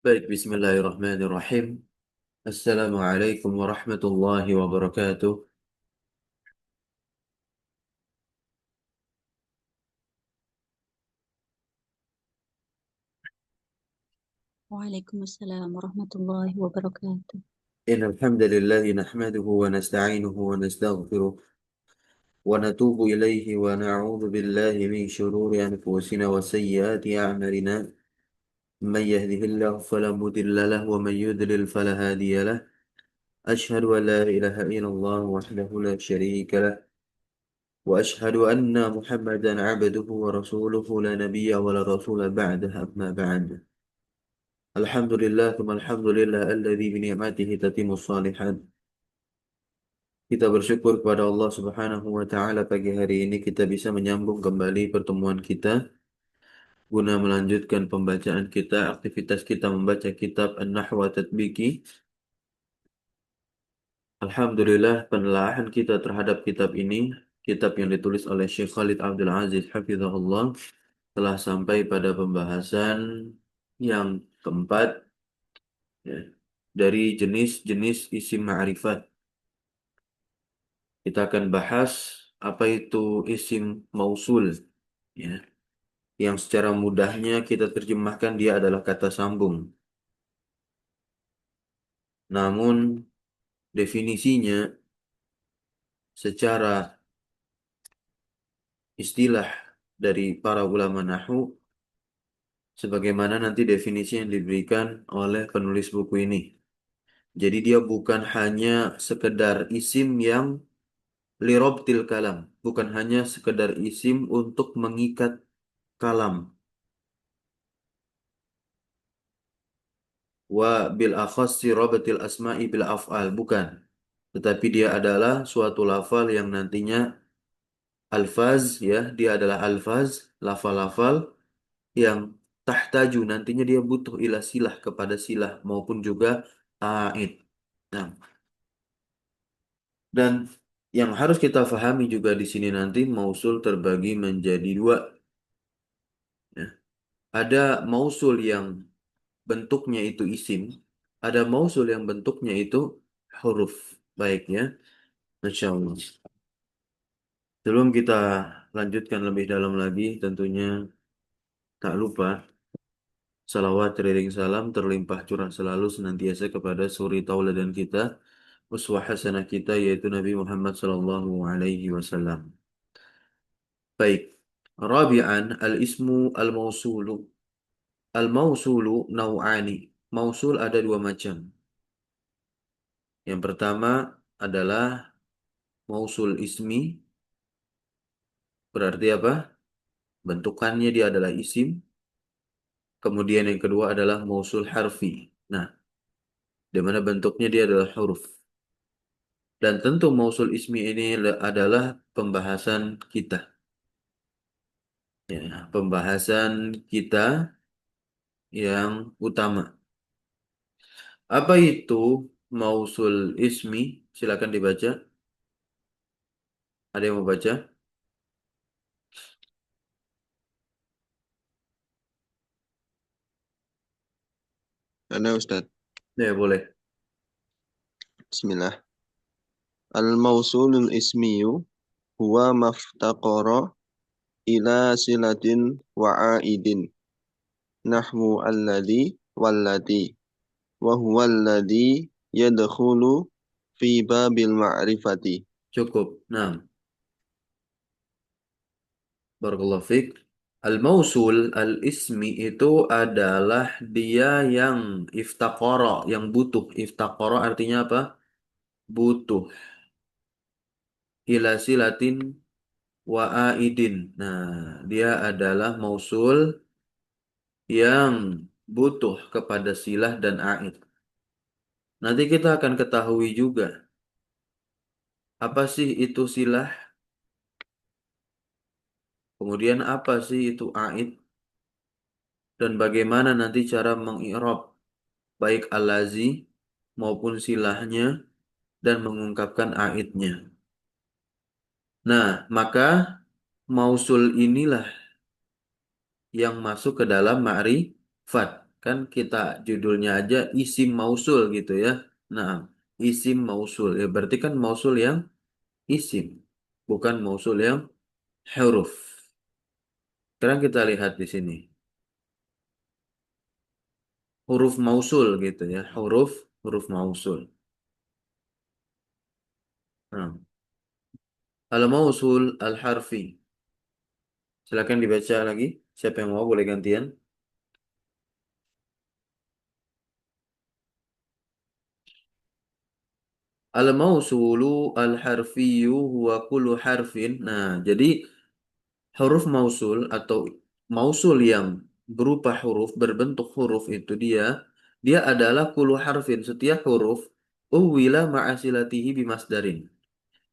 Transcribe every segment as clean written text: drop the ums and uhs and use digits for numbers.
Baik, bismillahirrahmanirrahim. Assalamualaikum warahmatullahi wabarakatuh. Waalaikumsalam warahmatullahi wabarakatuh. Innal hamdalillah nahmaduhu wa nasta'inuhu wa nastaghfiruh wa natubu ilayhi wa na'udzu billahi min shururi anfusina wa sayyiati a'malina. Man yahdihillahu fala mudilla lahu wa man yudlil fala hadiya lahu. Ashhadu an la ilaha illallah wahdahu la syarika lahu wa ashhadu anna Muhammadan 'abduhu wa rasuluhu la nabiyya wa la rasula ba'dahu amma ba'd. Alhamdulillah, thumma alhamdulillah, alladzi bi ni'matihi tatimmus shalihat. Kita bersyukur kepada Allah Subhanahu wa taala pagi hari ini kita bisa menyambung kembali pertemuan kita guna melanjutkan pembacaan kita, aktivitas kita membaca kitab An-Nahwa Tatbiki. Alhamdulillah, penelaahan kita terhadap kitab ini, kitab yang ditulis oleh Syekh Khalid Abdul Aziz Hafizahullah, telah sampai pada pembahasan yang keempat, ya, dari jenis-jenis isim ma'rifat. Kita akan bahas apa itu isim mausul, ya, yang secara mudahnya kita terjemahkan dia adalah kata sambung. Namun definisinya secara istilah dari para ulama nahwu sebagaimana nanti definisi yang diberikan oleh penulis buku ini. Jadi dia bukan hanya sekedar isim yang lirobtil kalam, bukan hanya sekedar isim untuk mengikat kalam. Wa bil akhassi rabatil asma'i bil af'al, bukan, tetapi dia adalah suatu lafal yang nantinya alfaz, ya, dia adalah alfaz, lafal-lafal yang tahtaju, nantinya dia butuh ila silah, kepada silah maupun juga aid. Nah, dan yang harus kita fahami juga di sini nanti mausul terbagi menjadi dua, ya. Ada mausul yang bentuknya itu isim, ada mausul yang bentuknya itu huruf. Baiknya, Masya Allah. Sebelum kita lanjutkan lebih dalam lagi, tentunya tak lupa salawat teriring salam terlimpah curah selalu senantiasa kepada suri tauladan kita, uswah hasanah kita, yaitu Nabi Muhammad sallallahu alaihi wasallam. Baik. Rabi'an al-ismu al-mausulu. Al-mausulu nau'ani. Mausul ada dua macam. Yang pertama adalah mausul ismi, berarti apa? Bentukannya dia adalah isim. Kemudian yang kedua adalah mausul harfi. Nah, di mana bentuknya dia adalah huruf. Dan tentu mausul ismi ini adalah pembahasan kita. Ya, pembahasan kita yang utama. Apa itu mausul ismi? Silakan dibaca. Ada yang mau baca? Ada Ustadz. Ya, boleh. Bismillah. Al-mausulul ismiyu huwa maftaqara ila silatin wa aidin. Nahwu alladhi wallati. Wa huwa alladhi yadkhulu fi babil ma'rifati. Cukup. Nah, barakallahu fiik. Al-mausul al-ismi itu adalah dia yang iftaqara, yang butuh. Iftaqara artinya apa? Butuh. Ila silatin wa aidin. Nah, dia adalah mausul yang butuh kepada silah dan aid. Nanti kita akan ketahui juga apa sih itu silah, kemudian apa sih itu aid, dan bagaimana nanti cara mengi'rab baik al-lazi maupun silahnya dan mengungkapkan aidnya. Nah, maka mausul inilah yang masuk ke dalam ma'rifat. Kan kita judulnya aja isim mausul gitu ya. Nah, isim mausul ya berarti kan mausul yang isim, bukan mausul yang huruf. Sekarang kita lihat di sini. Huruf mausul gitu ya, huruf huruf mausul. Nah, al-mausul al-harfi. Silakan dibaca lagi. Siapa yang mau boleh gantian. Al-mausulu al-harfiyu huwa kullu harfin. Nah, jadi huruf mausul atau mausul yang berupa huruf berbentuk huruf itu dia adalah kullu harfin, setiap huruf uwila ma'asilatihi bimasdarin,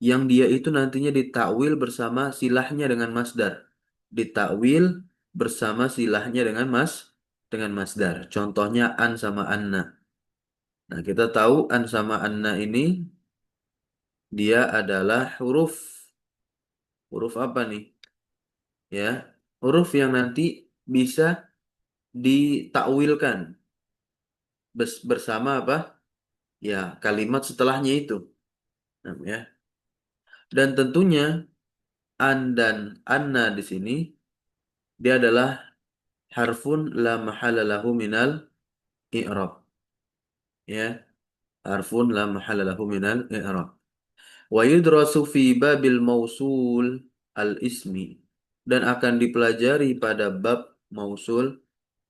yang dia itu nantinya ditakwil bersama silahnya dengan masdar. Ditakwil bersama silahnya dengan masdar. Contohnya an sama anna. Nah, kita tahu an sama anna ini dia adalah huruf. Huruf apa nih? Ya, huruf yang nanti bisa ditakwilkan bersama apa? Ya, kalimat setelahnya itu. Nah, ya. Dan tentunya an dan anna di sini dia adalah harfun la mahala lahu minal i'rab. Ya, harfun la mahala lahu minal i'rab. Wa yudrasu fi babil mausul al-ismi, dan akan dipelajari pada bab mausul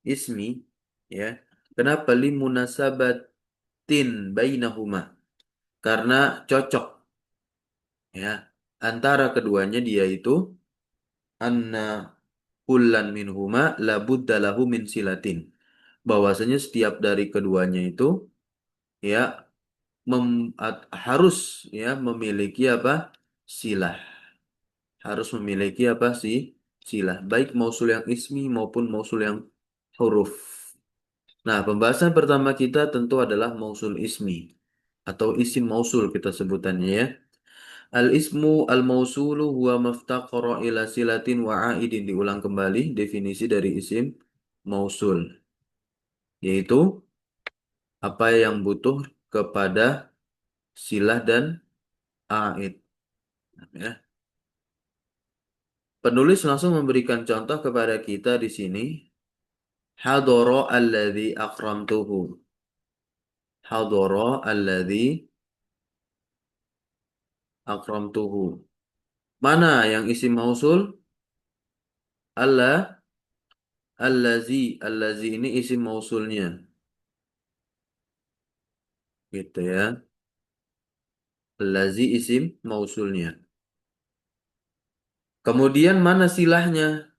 ismi ya. Kenapa limunasabatin bainahuma? Karena cocok ya antara keduanya, dia itu anna kullan minhuma labudda lahu min silatin. Bahwasanya setiap dari keduanya itu ya harus ya memiliki apa? Silah. Harus memiliki apa sih? Silah. Baik mausul yang ismi maupun mausul yang huruf. Nah, pembahasan pertama kita tentu adalah mausul ismi atau isim mausul kita sebutannya ya. Al-ismu al-mausulu huwa maftaqara ila silatin wa aidin. Diulang kembali definisi dari isim mausul, yaitu apa yang butuh kepada silah dan aid. Ya. Penulis langsung memberikan contoh kepada kita di sini. Hadoro alladhi akramtuhu. Hadoro alladhi akramtuhu. Mana yang isim mausul? Allah, allazi. Allazi ini isim mausulnya. Gitu ya. Allazi isim mausulnya. Kemudian mana silahnya?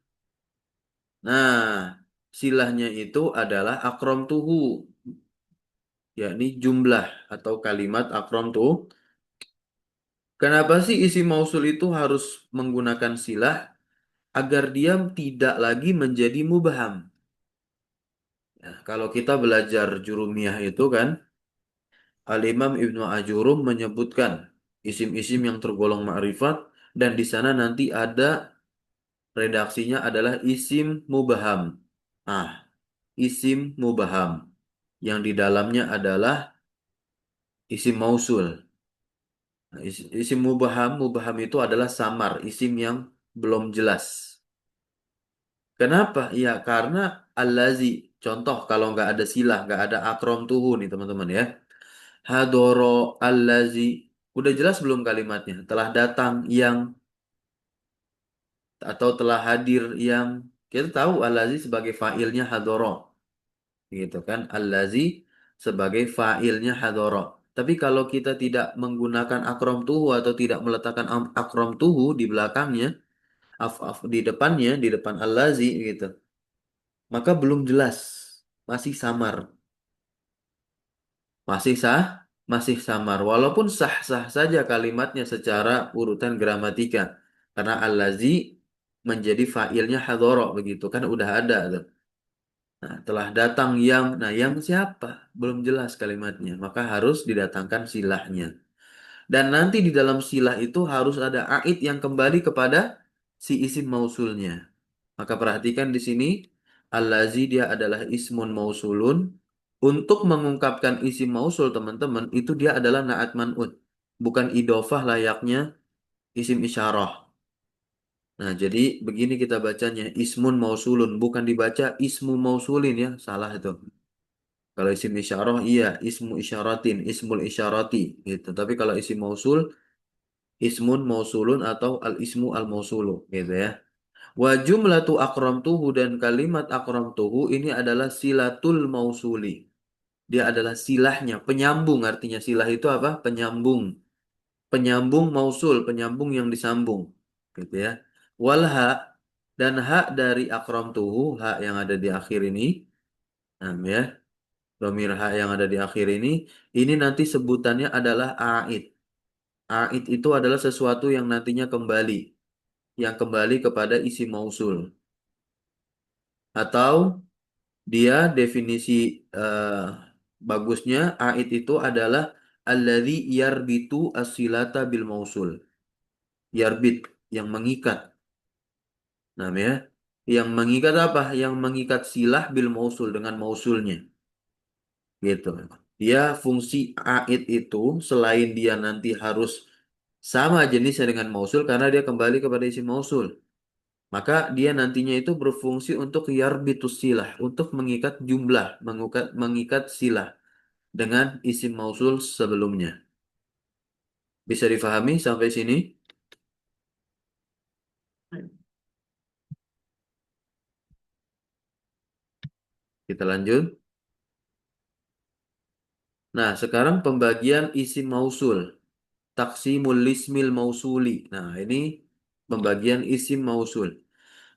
Nah, silahnya itu adalah akrom tuhu, yakni jumlah atau kalimat akrom tuh. Kenapa sih isim mausul itu harus menggunakan silah? Agar dia tidak lagi menjadi mubham. Ya, kalau kita belajar jurumiyah itu kan, Al-Imam Ibnu Ajurum menyebutkan isim-isim yang tergolong ma'rifat, dan di sana nanti ada redaksinya adalah isim mubham. Ah, isim mubham yang di dalamnya adalah isim mausul. Nah, isim mubham, mubham itu adalah samar, isim yang belum jelas. Kenapa? Ya karena allazi. Contoh kalau nggak ada silah, nggak ada akrom tuhu nih teman-teman ya. Hadoro allazi. Udah jelas belum kalimatnya? Telah datang yang, atau telah hadir yang. Kita tahu allazi sebagai fa'ilnya hadoro. Gitu kan? Allazi sebagai fa'ilnya hadoro. Tapi kalau kita tidak menggunakan akrom tuhu atau tidak meletakkan akrom tuhu di belakangnya, di depannya, di depan allazi gitu, maka belum jelas, masih samar, masih masih samar. Walaupun sah-sah saja kalimatnya secara urutan gramatika, karena allazi menjadi fa'ilnya hadoro begitu kan udah ada tuh. Nah, telah datang yang, nah yang siapa? Belum jelas kalimatnya, maka harus didatangkan silahnya. Dan nanti di dalam silah itu harus ada aid yang kembali kepada si isim mausulnya. Maka perhatikan di sini, Allazi dia adalah ismun mausulun. Untuk mengungkapkan isim mausul teman-teman itu dia adalah naat man'ut. Bukan idofah layaknya isim isyarah. Nah, jadi begini kita bacanya ismun mausulun, bukan dibaca ismu mausulin ya, salah itu. Kalau isim isyarah iya ismu isyaratin, ismul isyarati gitu. Tapi kalau isim mausul ismun mausulun atau al ismu al mausulu gitu ya. Wa jumlatu akramtuhu dan kalimat akramtuhu ini adalah silatul mausuli. Dia adalah silahnya, penyambung artinya silah itu apa? Penyambung. Penyambung mausul, penyambung yang disambung. Gitu ya. Wal ha dan hak dari akramtuhu, hak yang ada di akhir ini, nah ya, dhamir hak yang ada di akhir ini nanti sebutannya adalah aid. Aid itu adalah sesuatu yang nantinya kembali, yang kembali kepada isi mausul. Atau dia definisi eh, bagusnya aid itu adalah alladzi yarbitu as-silata bil mausul. Yarbit yang mengikat. Nah, ya. Yang mengikat apa? Yang mengikat silah bil mausul dengan mausulnya. Gitu. Dia fungsi aid itu selain dia nanti harus sama jenisnya dengan mausul karena dia kembali kepada isi mausul. Maka dia nantinya itu berfungsi untuk yarbitus silah, untuk mengikat jumlah, mengikat silah dengan isim mausul sebelumnya. Bisa difahami sampai sini? Kita lanjut. Nah, sekarang pembagian isim mausul. Taksimul ismil mausuli. Nah, ini pembagian isim mausul.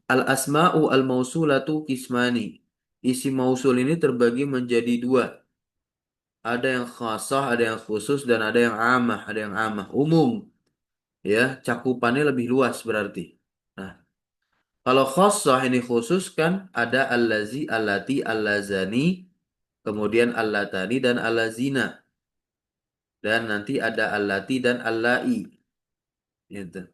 Al asma'u al mausulatu kismani. Isim mausul ini terbagi menjadi dua. Ada yang khasah, ada yang khusus, dan ada yang amah, ada yang amah. Umum, ya, cakupannya lebih luas berarti. Nah, kalau khasah ini khusus kan ada allazi, allati, allazani, kemudian allatani dan allazina. Dan nanti ada allati dan allai. Gitu.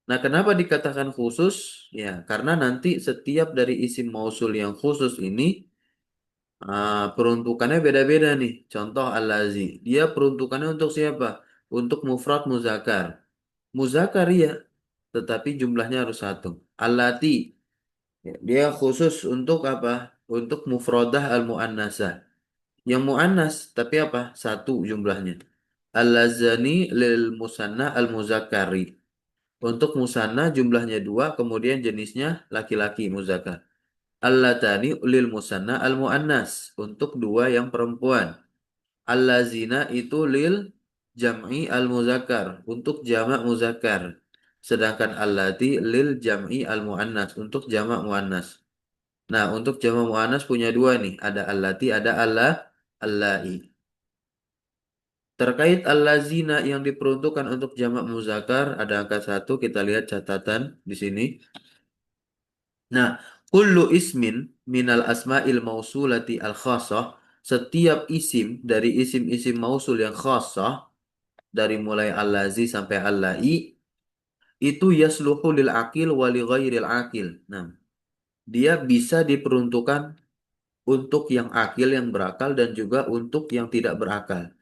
Nah, kenapa dikatakan khusus? Ya, karena nanti setiap dari isim mausul yang khusus ini peruntukannya beda-beda nih. Contoh al-lazi. Dia peruntukannya untuk siapa? Untuk mufrad muzakkar. Muzakkar ya, tetapi jumlahnya harus satu. Allati. Ya, dia khusus untuk apa? Untuk mufradah al-muannasah. Yang muannas, tapi apa? Satu jumlahnya. Al-lazani lil musanna al-muzakkari. Untuk musanna jumlahnya dua, kemudian jenisnya laki-laki muzakkar. Allatani lil musanna al muannas untuk dua yang perempuan. Allazina itu lil jam'i al muzakkar untuk jamak muzakkar. Sedangkan allati lil jam'i al muannas untuk jamak muannas. Nah, untuk jamak muannas punya dua nih, ada allati, ada allai. Terkait allazina yang diperuntukkan untuk jamak muzakkar ada angka satu, kita lihat catatan di sini. Nah, kullu ismin minal asma'il mausulati al khassah, setiap isim dari isim-isim mausul yang khassah, dari mulai allazi sampai allai, itu yasluhu lil akil wa li ghairil akil. Nah, dia bisa diperuntukkan untuk yang akil, yang berakal, dan juga untuk yang tidak berakal.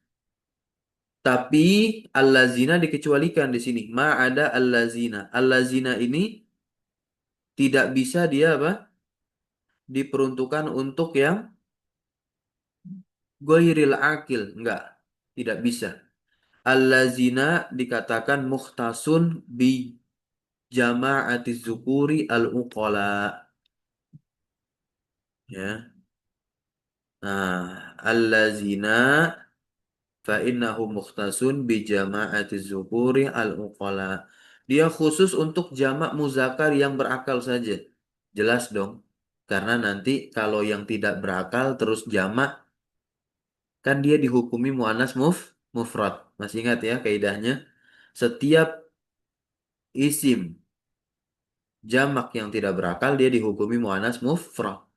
Tapi allazina dikecualikan di sini. Ma ada allazina. Allazina ini tidak bisa dia apa? Diperuntukkan untuk yang Goiril akil, enggak, tidak bisa. Allazina dikatakan mukhtasun bi jama'ati zukuri al-uqala. Ya. Nah, allazina fa innahu mukhtasun bi jama'ati zukuri al-uqala. Dia khusus untuk jamak muzakkar yang berakal saja. Jelas dong. Karena nanti kalau yang tidak berakal terus jamak kan dia dihukumi muannas mufrad. Masih ingat ya kaidahnya? Setiap isim jamak yang tidak berakal dia dihukumi muannas mufrad.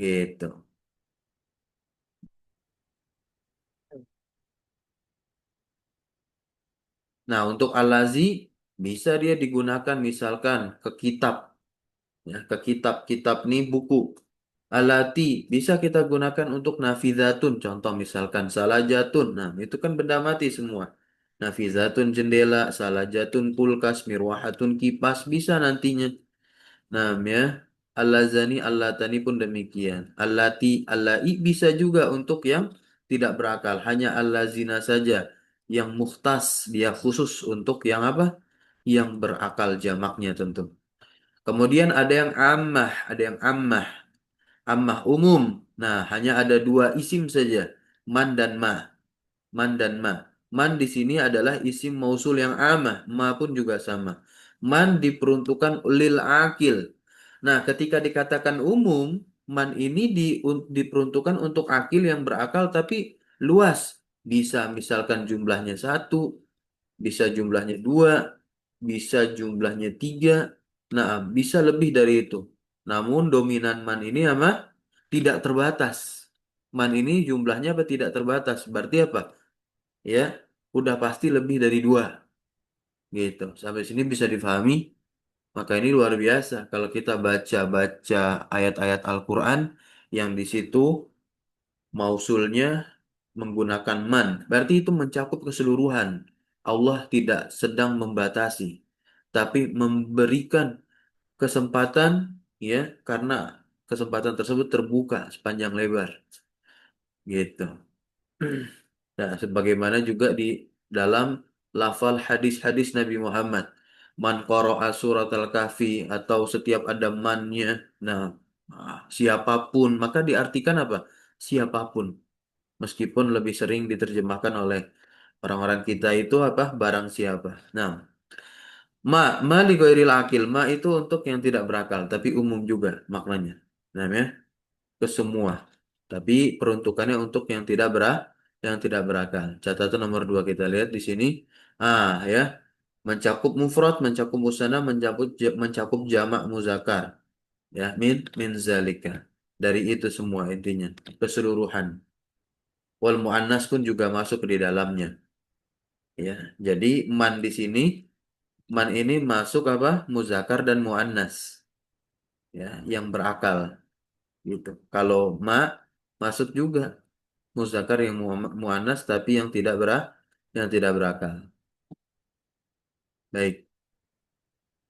Gitu. Nah, untuk al-lazi bisa dia digunakan misalkan ke kitab. Ya, ke kitab-kitab nih buku. Alati bisa kita gunakan untuk nafizatun. Contoh misalkan salajatun. Nah, itu kan benda mati semua. Nafizatun jendela, salajatun kulkas, mirwahatun kipas bisa nantinya. Nah, ya. Allazani, allatani pun demikian. Allati, allai bisa juga untuk yang tidak berakal. Hanya allazina saja yang muhtas, dia khusus untuk yang apa? Yang berakal jamaknya tentu. Kemudian ada yang ammah, ada yang ammah. Ammah umum. Nah, hanya ada dua isim saja, man dan ma. Man dan ma. Man di sini adalah isim mausul yang amah, ma pun juga sama. Man diperuntukkan lil akil. Nah, ketika dikatakan umum, man ini diperuntukkan untuk akil yang berakal tapi luas. Bisa misalkan jumlahnya satu, bisa jumlahnya dua, bisa jumlahnya tiga, nah bisa lebih dari itu. Namun dominan man ini apa? Tidak terbatas. Man ini jumlahnya apa tidak terbatas? Berarti apa? Ya, udah pasti lebih dari dua, gitu. Sampai sini bisa difahami. Maka ini luar biasa kalau kita baca-baca ayat-ayat Al-Quran yang di situ mausulnya menggunakan man. Berarti itu mencakup keseluruhan. Allah tidak sedang membatasi, tapi memberikan kesempatan ya karena kesempatan tersebut terbuka sepanjang lebar gitu. Nah, sebagaimana juga di dalam lafal hadis-hadis Nabi Muhammad. Man qara'a surat al-kahfi atau setiap ada mannya. Nah, siapapun. Maka diartikan apa? Siapapun. Meskipun lebih sering diterjemahkan oleh orang-orang kita itu apa? Barang siapa. Nah, ma li ghairil akil. Ma itu untuk yang tidak berakal. Tapi umum juga maknanya. Nah, ya ke semua. Tapi peruntukannya untuk yang tidak berakal. Catatan nomor dua kita lihat di sini. Ya, mencakup mufrad, mencakup musanna, mencakup jamak muzakkar. Ya, min zalika. Dari itu semua intinya, keseluruhan. Wal muannas pun juga masuk di dalamnya. Ya, jadi man di sini, man ini masuk apa? Muzakkar dan muannas. Ya, yang berakal gitu. Kalau ma masuk juga muzakkar yang muannas tapi yang tidak berakal. Baik,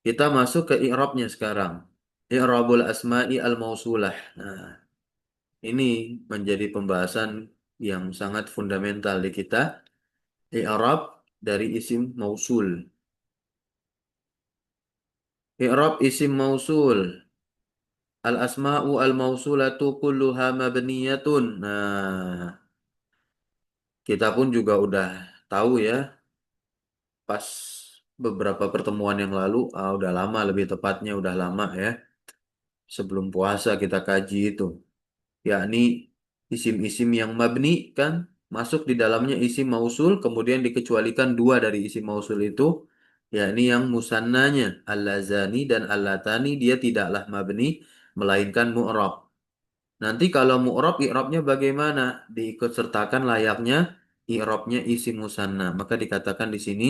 kita masuk ke i'rabnya sekarang. I'rabul asma'i al-mausulah. Nah, ini menjadi pembahasan yang sangat fundamental di kita. I'rab dari isim mausul. I'rab isim mausul. Al-asma'u al-mausulatu kulluha mabniyatun. Nah, kita pun juga udah tahu ya pas beberapa pertemuan yang lalu, udah lama lebih tepatnya udah lama ya, sebelum puasa kita kaji itu, yakni isim-isim yang mabni kan masuk di dalamnya isim mausul, kemudian dikecualikan dua dari isim mausul itu, yakni yang musannanya allazani dan allatani dia tidaklah mabni melainkan mu'rab. Nanti kalau mu'rab i'rabnya bagaimana? Diikut sertakan layaknya i'rabnya isim musanna. Maka dikatakan di sini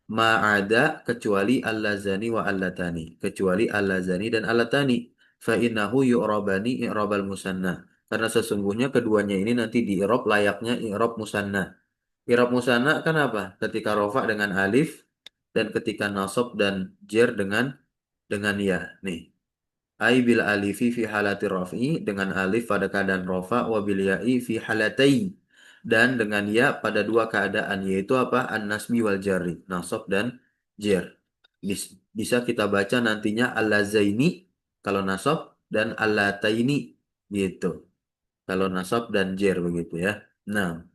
ma'ada kecuali allazani wa allatani. Kecuali allazani dan allatani. Fa innahu yu'rabani i'rabal musanna. Karena sesungguhnya keduanya ini nanti di i'rab layaknya i'rab musanna. I'rab musanna kan apa? Ketika rofa dengan alif dan ketika nasab dan jer dengan ya. Nih. Ai bil alifi fi halati raf'i dengan alif pada keadaan rofa wa bil ya'i fi halatain dan dengan ya pada dua keadaan yaitu apa an-nasbi wal jarri nasab dan jer. Bisa kita baca nantinya al-lazaini kalau nasab dan al-lataini gitu kalau nasab dan jer begitu ya. Nah,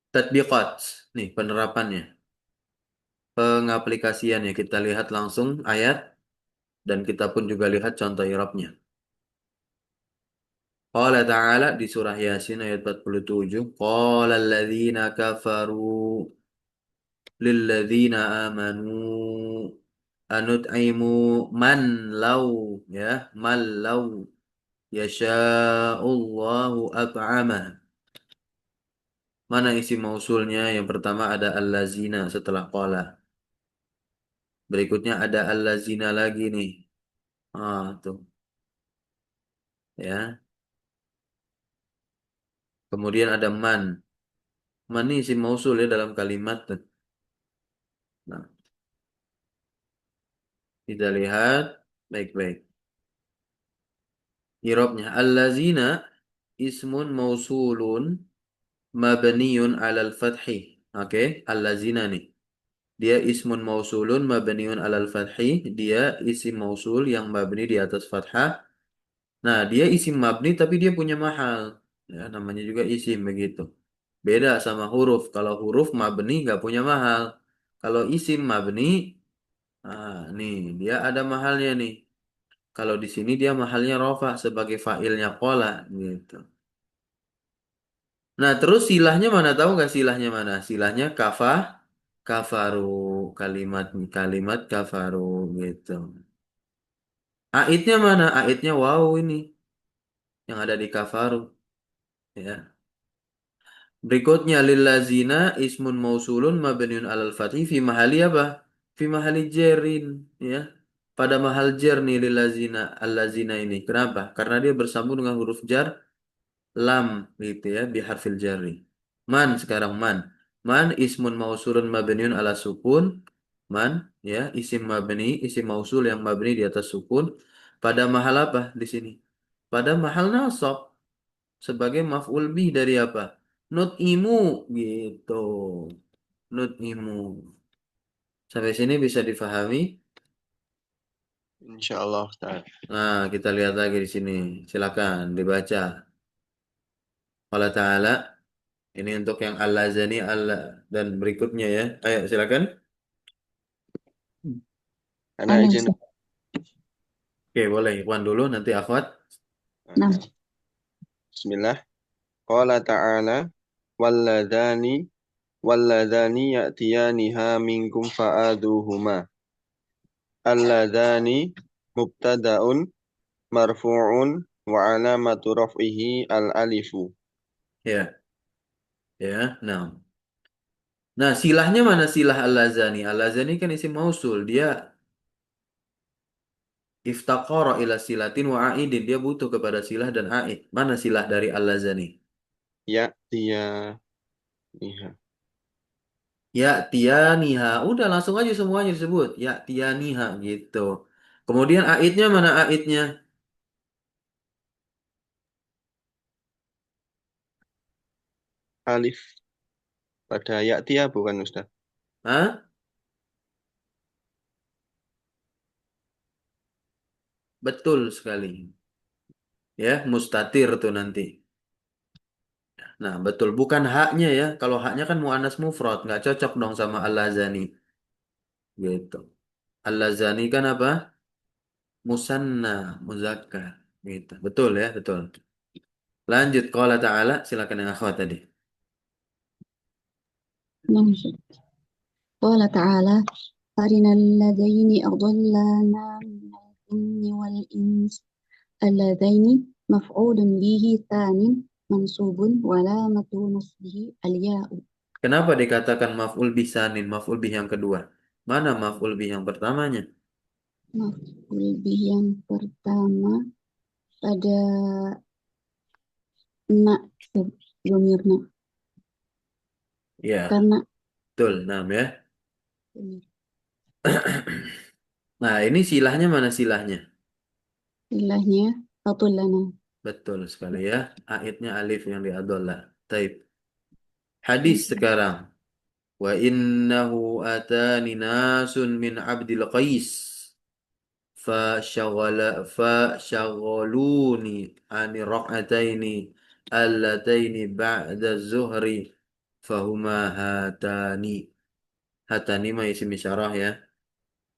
tatbiqat nih penerapannya pengaplikasiannya kita lihat langsung ayat dan kita pun juga lihat contoh i'rabnya. Qala ta'ala di surah Yasin ayat 47. Qala alladzina kafaru lilladzina amanu. Anut'imu man lau ya, man lau yasha'ullahu at'amah. Mana isi mausulnya? Yang pertama ada allazina setelah qala. Berikutnya ada allazina lagi nih. Ah, tuh. Ya. Kemudian ada man. Man ini isi mausul ya dalam kalimat tuh. Nah, kita lihat baik-baik. Irobnya allazina ismun mausulun mabniun alal fathi. Oke, allazina nih. Dia ismun mausulun mabniun alal fathi. Dia isim mausul yang mabni di atas fathah. Nah, dia isim mabni tapi dia punya mahal. Ya, namanya juga isim begitu. Beda sama huruf. Kalau huruf mabni nggak punya mahal. Kalau isim mabni, nih dia ada mahalnya nih. Kalau di sini dia mahalnya rofa sebagai fa'ilnya qola gitu. Nah, terus silahnya mana tahu nggak silahnya mana? Silahnya kafaru kalimat kalimat kafaru gitu. Aitnya mana? Aitnya wow ini yang ada di kafaru ya. Berikutnya lillazina ismun mausulun mabniun alal fathi fi mahali apa? Fi mahali jerin ya. Pada mahal jer nih lillazina allazina ini. Kenapa? Karena dia bersambung dengan huruf jar lam gitu ya biharfil jarri. Man sekarang man. Man ismun mausulun mabniun ala sukun. Man ya isim mabni, isim mausul yang mabni di atas sukun. Pada mahal apa di sini? Pada mahal nasab sebagai maf'ul bih dari apa? Nut'imu gitu. Nut'imu. Sampai sini bisa difahami? Insyaallah Ustaz. Nah, kita lihat lagi di sini. Silakan dibaca. Allah Ta'ala. Ini untuk yang al-lazani Allah dan berikutnya ya. Ayo silakan. Anak Ana izin. Ustaz. Oke, boleh. Ikhwan dulu nanti akhwat. Nah, Bismillah. Qala ta'ala walladani walladani ya'tiyaniha minkum fa'aduhuma. Alladani mubtada'un marfu'un wa alamatu raf'ihi al-alifu. Ya, ya. Nah, silahnya mana silah al-lazani? Al-lazani kan isim mausul. Dia iftaqara ila silatin wa aidin. Dia butuh kepada silah dan aid. Mana silah dari al-lazani? Ya'tiyaniha. Ya tianiha. Udah langsung aja semuanya disebut. Ya tianiha gitu. Kemudian aidnya mana aidnya? Alif pada ya'tiya bukan Ustaz? Hah? Betul sekali. Ya, mustatir tuh nanti. Nah, betul. Bukan haknya ya. Kalau haknya kan mu'annas mufrad. Nggak cocok dong sama al-lazani. Gitu. Al-lazani kan apa? Musanna, muzakkar. Gitu. Betul ya, betul. Lanjut. Qala ta'ala. Silakan yang akhwat tadi. nah Ustaz. Qala ta'ala arinal ladaini adallana minal jinni wal ins alladaini maf'ulun bihi tsanin mansubun wa alamatu nasbihi al-ya'u. Kenapa dikatakan maf'ul bih sanin, maf'ul bih yang kedua? Mana maf'ul bih yang pertamanya? Maf'ul bihi yang pertama pada na domirna Ya, karena betul. Nah, ya. Nah, ini silahnya mana silahnya? ilahnya lana. Betul sekali ya. Aidnya alif yang diadollah. Taib. Hadis sekarang. Wa innahu atani nasun min abdil qais. Fashaghaluni ani raq'ataini allataini ba'da zuhri fahuma hatani. Hatani ma isim isyarah ya.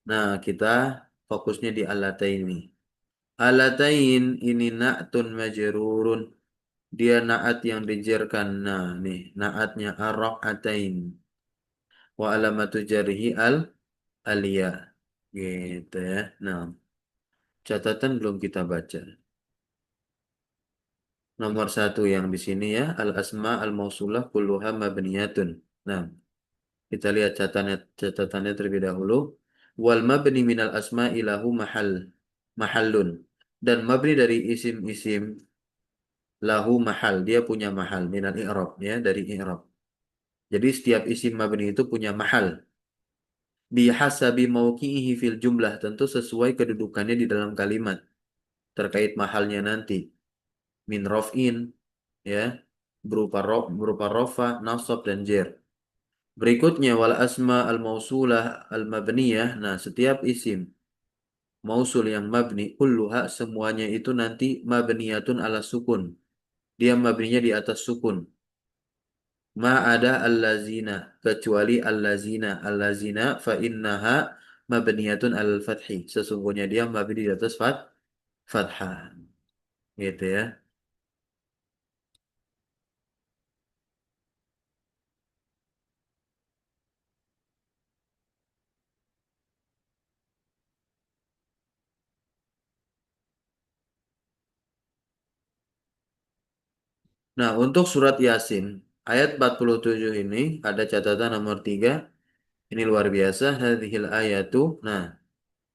Nah, kita fokusnya di allataini. Alatain ini na'tun majrurun. Dia naat yang dijerkan. Nah, nih naatnya ar-raq'atain. Wa alamatu jarhi al aliyah. Gitu ya. Nah, catatan belum kita baca. Nomor satu yang di sini ya, al-asma al-mausulah kulluha mabniyatun. Nah, kita lihat catatannya terlebih dahulu. Wal mabni minal asma ilahu mahallun. Dan mabni dari isim-isim lahu mahal, dia punya mahal minal i'rab ya, dari i'rab. Jadi setiap isim mabni itu punya mahal. Bihasabi mauqi'ihi fil jumlah, tentu sesuai kedudukannya di dalam kalimat terkait mahalnya nanti. Min rof'in ya, berupa rofa, nasab dan jer. Berikutnya wal asma al mausulah al mabniyah. Nah, setiap isim mausul yang mabni kulluha semuanya itu nanti mabniyatun ala sukun. Dia mabninya di atas sukun. Ma ada allazina, kecuali allazina fa innaha mabniyatun al fathi. Sesungguhnya dia mabni di atas fathah. Gitu ya. Nah, untuk surat Yasin ayat 47 ini ada catatan nomor 3. Ini luar biasa. Hadhil ayatu. Nah,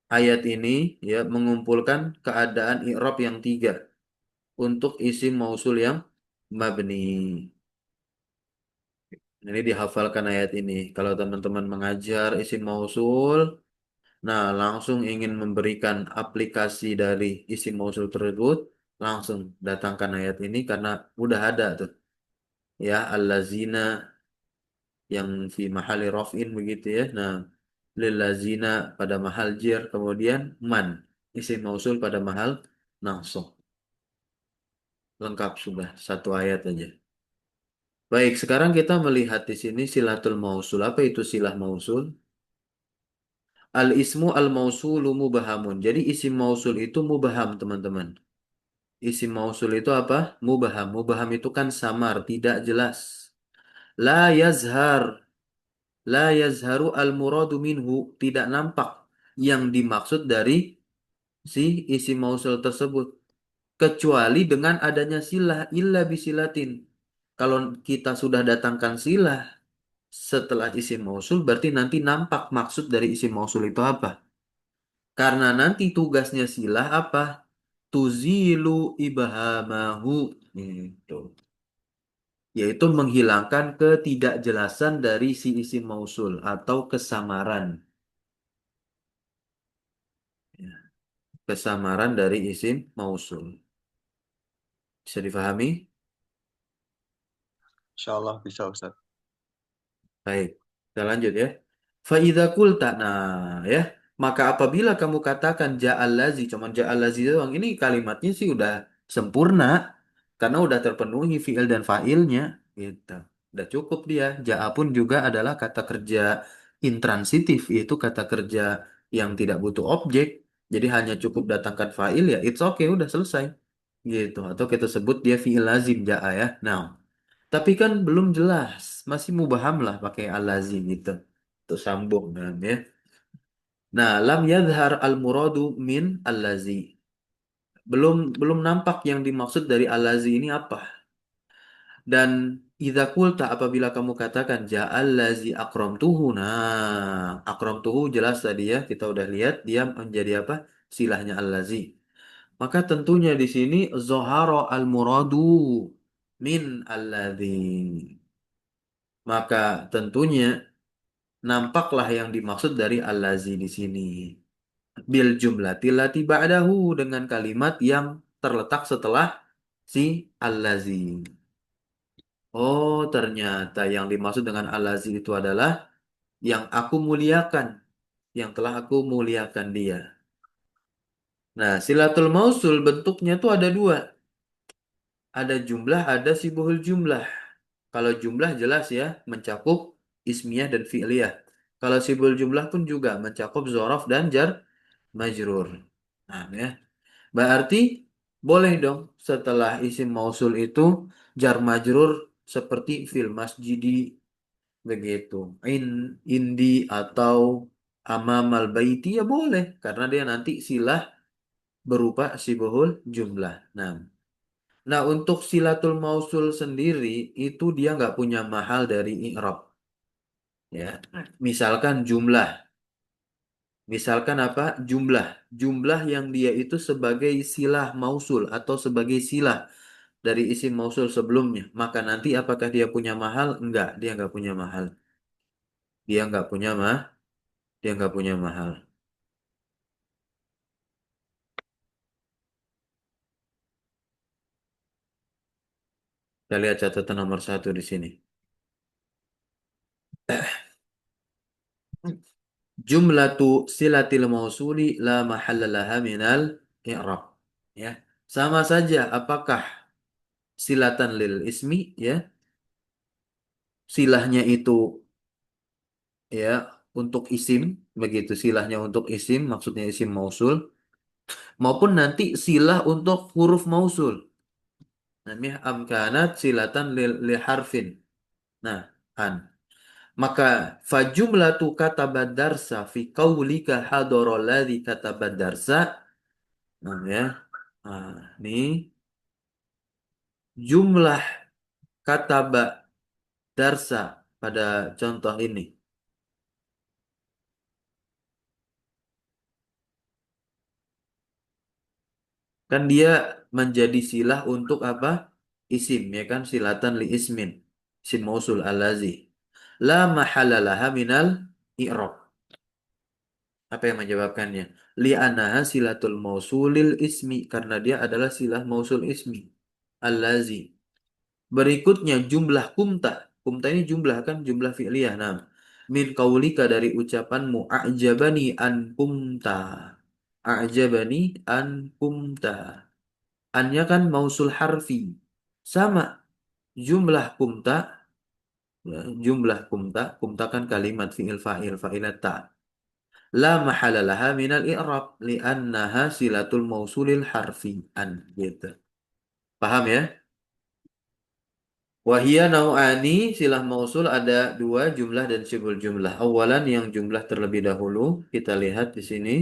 ayat ini ya mengumpulkan keadaan i'rab yang 3 untuk isim mausul yang mabni. Ini dihafalkan ayat ini. Kalau teman-teman mengajar isim mausul, nah langsung ingin memberikan aplikasi dari isim mausul tersebut, langsung datangkan ayat ini karena udah ada tuh. Ya, allazina yang fi mahali raf'in begitu ya. Nah, lillazina pada mahal jir, kemudian man isim mausul pada mahal nasab. Lengkap sudah satu ayat aja. Baik, sekarang kita melihat di sini silatul mausul. Apa itu silah mausul? Al ismu al mausulu mubahamun. Jadi isim mausul itu mubaham, teman-teman. Isim mausul itu apa? Mubaham. Mubaham itu kan samar, tidak jelas. La yazhar. La yazharu al muradu minhu. Tidak nampak yang dimaksud dari si isim mausul tersebut. Kecuali dengan adanya silah. Illa bisilatin. Kalau kita sudah datangkan silah setelah isim mausul, berarti nanti nampak maksud dari isim mausul itu apa. Karena nanti tugasnya silah apa? Tuzilu ibhamahu. Gitu. Yaitu menghilangkan ketidakjelasan dari si isim mausul atau kesamaran. Ya, kesamaran dari isim mausul. Bisa difahami? Insyaallah bisa Ustaz. Baik, kita lanjut ya. Fa'idha kulta. Nah, ya. Maka apabila kamu katakan ja'al-lazi, cuman ja'al-lazi doang. Ini kalimatnya sih udah sempurna. Karena udah terpenuhi fi'il dan fa'ilnya. Gitu. Udah cukup dia. Ja'a pun juga adalah kata kerja intransitif. Yaitu kata kerja yang tidak butuh objek. Jadi hanya cukup datangkan fa'il ya. It's okay, udah selesai. Gitu. Atau kita sebut dia fi'il lazim ja'a ya. Nah. Tapi kan belum jelas, masih mubaham lah pakai al-lazi gitu. Untuk sambung kan ya. Nah, lam yadhar al-muradu min al-lazi. Belum belum nampak yang dimaksud dari al-lazi ini apa. Dan idza qulta apabila kamu katakan ja'al lazi akramtuhu. Nah, akramtuhu jelas tadi ya, kita udah lihat dia menjadi apa? Silahnya al-lazi. Maka tentunya di sini zoharo al-muradu min al-ladzi. Maka tentunya nampaklah yang dimaksud dari al-lazi di sini. Bil jumlatil lati ba'dahu dengan kalimat yang terletak setelah si al-lazi. Oh, ternyata yang dimaksud dengan al-lazi itu adalah yang aku muliakan, yang telah aku muliakan dia. Nah, silatul mausul bentuknya tuh ada dua. Ada jumlah, ada sibuhul jumlah. Kalau jumlah jelas ya, mencakup ismiyah dan fi'liyah. Kalau sibul jumlah pun juga mencakup zorof dan jar majrur. Nah, ya. Berarti boleh dong setelah isim mausul itu jar majrur seperti fil masjidi begitu. Indi atau amamal baiti ya boleh karena dia nanti silah berupa sibhul jumlah. Nah, untuk silatul mausul sendiri itu dia nggak punya mahal dari i'rab. Ya, misalkan jumlah, misalkan apa? Jumlah, jumlah yang dia itu sebagai silah mausul atau sebagai silah dari isim mausul sebelumnya. Maka nanti apakah dia punya mahal? Enggak, dia nggak punya mahal. Dia nggak punya dia nggak punya mahal. Kita lihat catatan nomor satu di sini. Jumlatu silatil mausuli la mahalla laha minal i'rab. Ya. Sama saja apakah silatan lil ismi ya, silahnya itu ya untuk isim begitu silahnya untuk isim maksudnya isim mausul maupun nanti silah untuk huruf mausul. Namanya amkanat silatan li harfin. Nah, an. Maka fajumlatu katabad darsa fi qaulika hadara alladhi katabad darsa. Nah, ya. Nah, ini jumlah kataba darsa pada contoh ini. Kan dia menjadi silah untuk apa? Isim, ya kan? Silatan li ismin. Isim mausul allazi. La mahalalaha minal i'rab. Apa yang menyebabkannya? Li'anaha silatul mausulil ismi. Karena dia adalah silah mausul ismi. Allazi. Berikutnya jumlah kumta. Kumta ini jumlah kan? Jumlah fi'liyah. Nah, min kaulika dari ucapanmu. A'jabani an kumta. A'jabani an kumta. Annya kan mausul harfi. Sama. Jumlah kumta. Ya, jumlah kumta. Kumta kan kalimat fi'il fa'il fa'ilat ta. La mahalalaha minal i'rab. Li'annaha silatul mausulil harfi. An. Gitu. Paham ya? Wahia nau'ani silah mausul ada dua jumlah dan syibul jumlah. Awalan yang jumlah terlebih dahulu. Kita lihat di sini.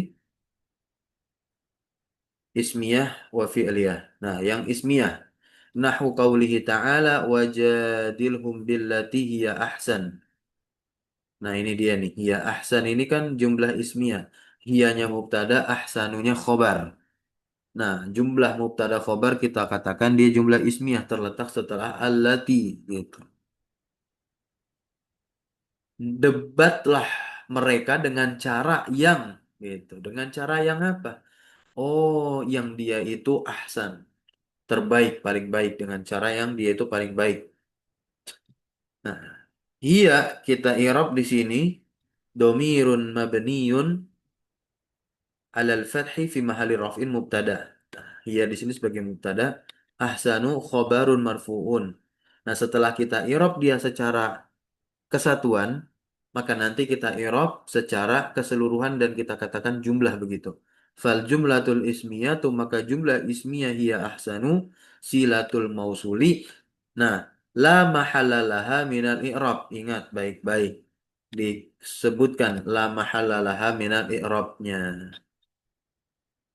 Ismiyah wa fi'liyah. Nah, yang ismiyah. Nahu qawlihi ta'ala wajadilhum billati hiya ahsan. Nah, ini dia nih. Hiya ahsan ini kan jumlah ismiyah. Hiyanya mubtada, ahsanunya khobar. Nah, jumlah mubtada khobar kita katakan dia jumlah ismiyah terletak setelah allati gitu. Debatlah mereka dengan cara yang gitu. Dengan cara yang apa? Oh, yang dia itu ahsan. Terbaik, paling baik dengan cara yang dia itu paling baik. Nah, iya kita i'rab di sini domirun mabniyun alal fathi fi mahalli raf'in mubtada. Nah, iya di sini sebagai mubtada, ahsanu khobarun marfu'un. Nah, setelah kita i'rab dia secara kesatuan, maka nanti kita i'rab secara keseluruhan dan kita katakan jumlah begitu. Fal jumlatul ismiyatu maka jumlah ismiyah hiya ahsanu silatul mausuli. Nah, la mahallalaha minal i'rab. Ingat baik-baik. Disebutkan la mahallalaha minal i'rabnya.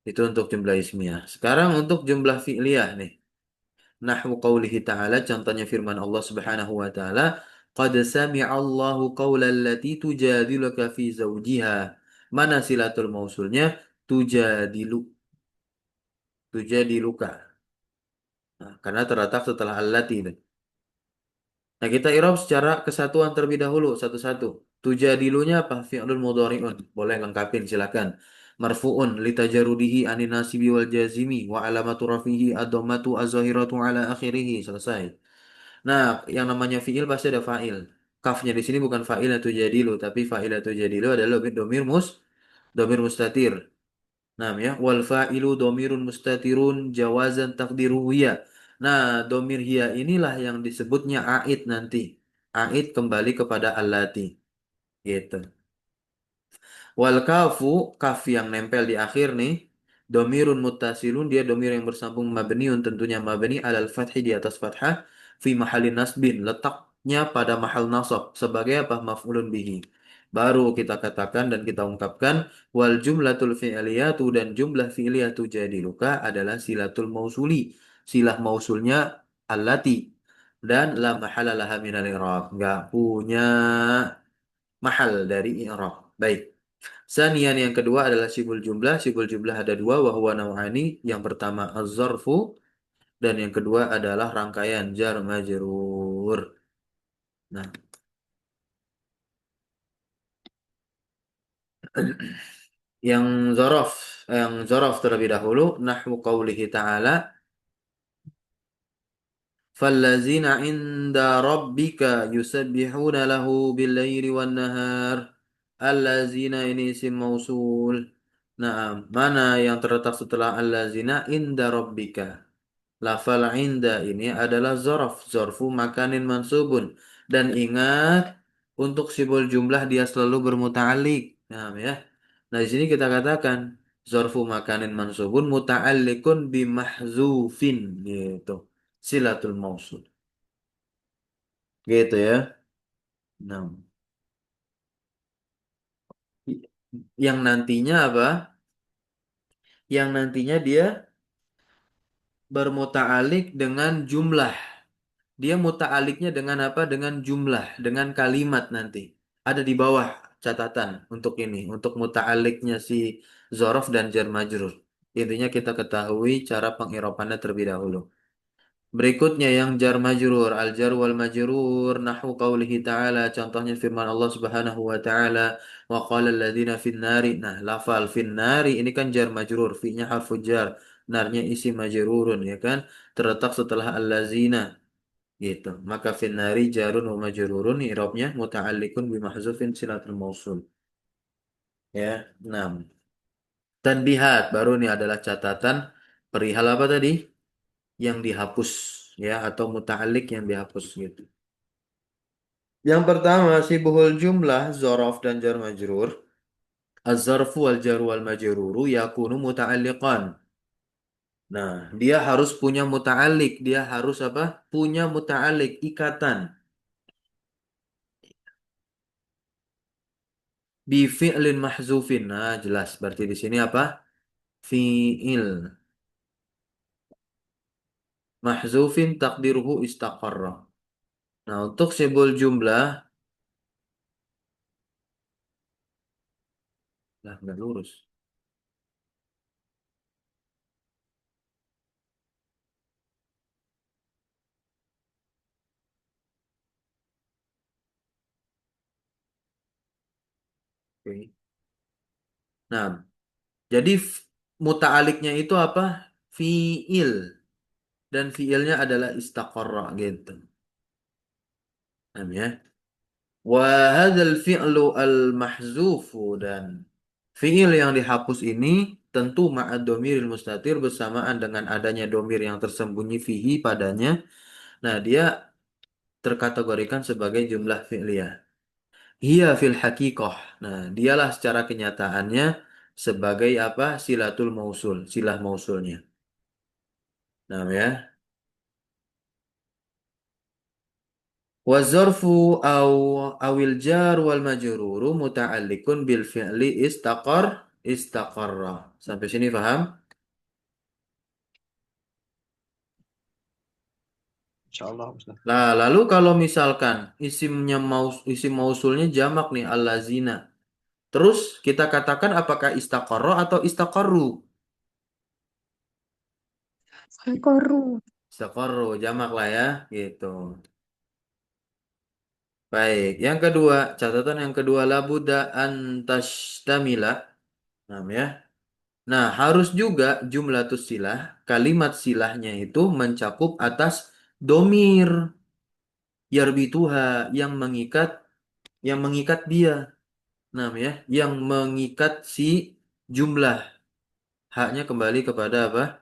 Itu untuk jumlah ismiyah. Sekarang untuk jumlah fi'liyah nih. Nahwu qawlihi ta'ala, contohnya firman Allah Subhanahu wa ta'ala, Qad sami'allahu qawla allati tujadiluka fi zawjiha. Mana silatul mausulnya? Tujadilu. Tujadiluka. Nah, karena terletak setelah allati. Nah, kita i'rab secara kesatuan terlebih dahulu, satu-satu. Tujadilunya apa? Fi'lun mudhari'un. Boleh lengkapin, silakan. Marfu'un litajarudihi anin nasibi wal jazimi wa alamatu rafihi ad-dhammatu az-zahiratu ala akhirih. Selesai. Nah, yang namanya fi'il pasti ada fa'il. Kafnya di sini bukan fa'il atau jadilu, tapi fa'il atau jadilu adalah domir mustatir. Nah, ya, wal fa'ilu domirun mustatirun jawazan takdiru hiya. Nah, domir hiya inilah yang disebutnya a'id nanti. A'id kembali kepada allati. Gitu. Wal kafu, kaf yang nempel di akhir nih. Domirun muttasilun, dia domir yang bersambung mabniun, tentunya mabni alal fathi di atas fathah. Fi mahalin nasbin, letaknya pada mahal nasab. Sebagai apa? Maf'ulun bihi. Baru kita katakan dan kita ungkapkan wal jumlatul fi'liyatu dan jumlah fi'liyatu jadiluka adalah silatul mausuli. Silah mausulnya allati dan la mahala laha minal i'rab. Enggak punya mahal dari i'rab. Baik. Sanian yang kedua adalah sibul jumlah. Sibul jumlah ada dua, wahwa naw'ani. Yang pertama az-zarfu dan yang kedua adalah rangkaian jar majrur. Nah, yang zorof, terlebih dahulu, nahwu qawlihi ta'ala, فَالَّذِينَ عِنْدَ رَبِّكَ يُسَبِّحُونَ لَهُ بِاللَّيْلِ وَالنَّهَارِ. Allazina ini isim mausul. Nah, mana yang terletak setelah allazina? Inda rabbika. Lafal inda ini adalah zorof, zorfu makanin mansubun. Dan ingat, untuk sibul jumlah dia selalu bermuta'alik. Nah, ya. Nah, di sini kita katakan zorfu makanin mansubun muta'allikun bimahzufin gitu. Silatul mausul. Gitu ya. Nah, yang nantinya apa? Yang nantinya dia bermuta'alik dengan jumlah. Dia muta'aliknya dengan apa? Dengan jumlah, dengan kalimat nanti. Ada di bawah catatan untuk ini, untuk muta'aliknya si zorof dan jar majrur. Intinya kita ketahui cara pengirapannya terlebih dahulu. Berikutnya yang jar majrur, al jar wal majrur, nahwu qaulihi ta'ala, contohnya firman Allah Subhanahu wa ta'ala, wa qala alladziina fin nari. Nah, lafal fin nari ini kan jar majrur, fi-nya harfu jar, narnya isi majrurun ya kan, terletak setelah allazina gitu. Maka fin nari jarun wa majrurun i'rabnya muta'alliqun bi mahzufin silatul mausul. Ya, 6. Tanbihat baru ini adalah catatan perihal apa tadi? Yang dihapus ya atau muta'alliq yang dihapus gitu. Yang pertama sibuhul jumlah zorof dan jar majrur. Az-zarfu wal jar wal majruru yakunu muta'alliqan. Nah, dia harus punya muta'alliq, dia harus apa? Punya muta'alliq, ikatan. Bi fi'lin mahzufin. Nah, jelas. Berarti di sini apa? Fi'il. Mahzufin takdiruhu istaqarra. Nah, untuk simbol jumlah, lah nggak lurus. Oke. Nah, jadi muta'aliknya itu apa? Fi'il. Dan fi'ilnya adalah istaqarra gitu. Paham ya? Wa hadzal fi'lu al-mahzufu dan fi'il yang dihapus ini tentu ma'ad domiril mustatir bersamaan dengan adanya domir yang tersembunyi fihi padanya. Nah, dia terkategorikan sebagai jumlah fi'liyah. Hiya fil haqiqah. Nah, dialah secara kenyataannya sebagai apa? Silatul mausul, silah mausulnya. Nah, ya. Wazorfu awil jar wal majruru muta'alliqun bil fi'li istaqarra. Sampai sini paham? Insyaallah Ustaz. Nah, lalu kalau misalkan isim mausulnya jamak nih allazina. Terus kita katakan apakah istaqarra atau istaqarru? Al-Qurru. Istaqarru jamak lah ya, gitu. Baik, yang kedua, catatan yang kedua labuda antastamila. Nah, ya. Nah, harus juga jumlatus silah, kalimat silahnya itu mencakup atas domir yarbituha yang mengikat dia. Nah, ya, yang mengikat si jumlah. Haknya kembali kepada apa?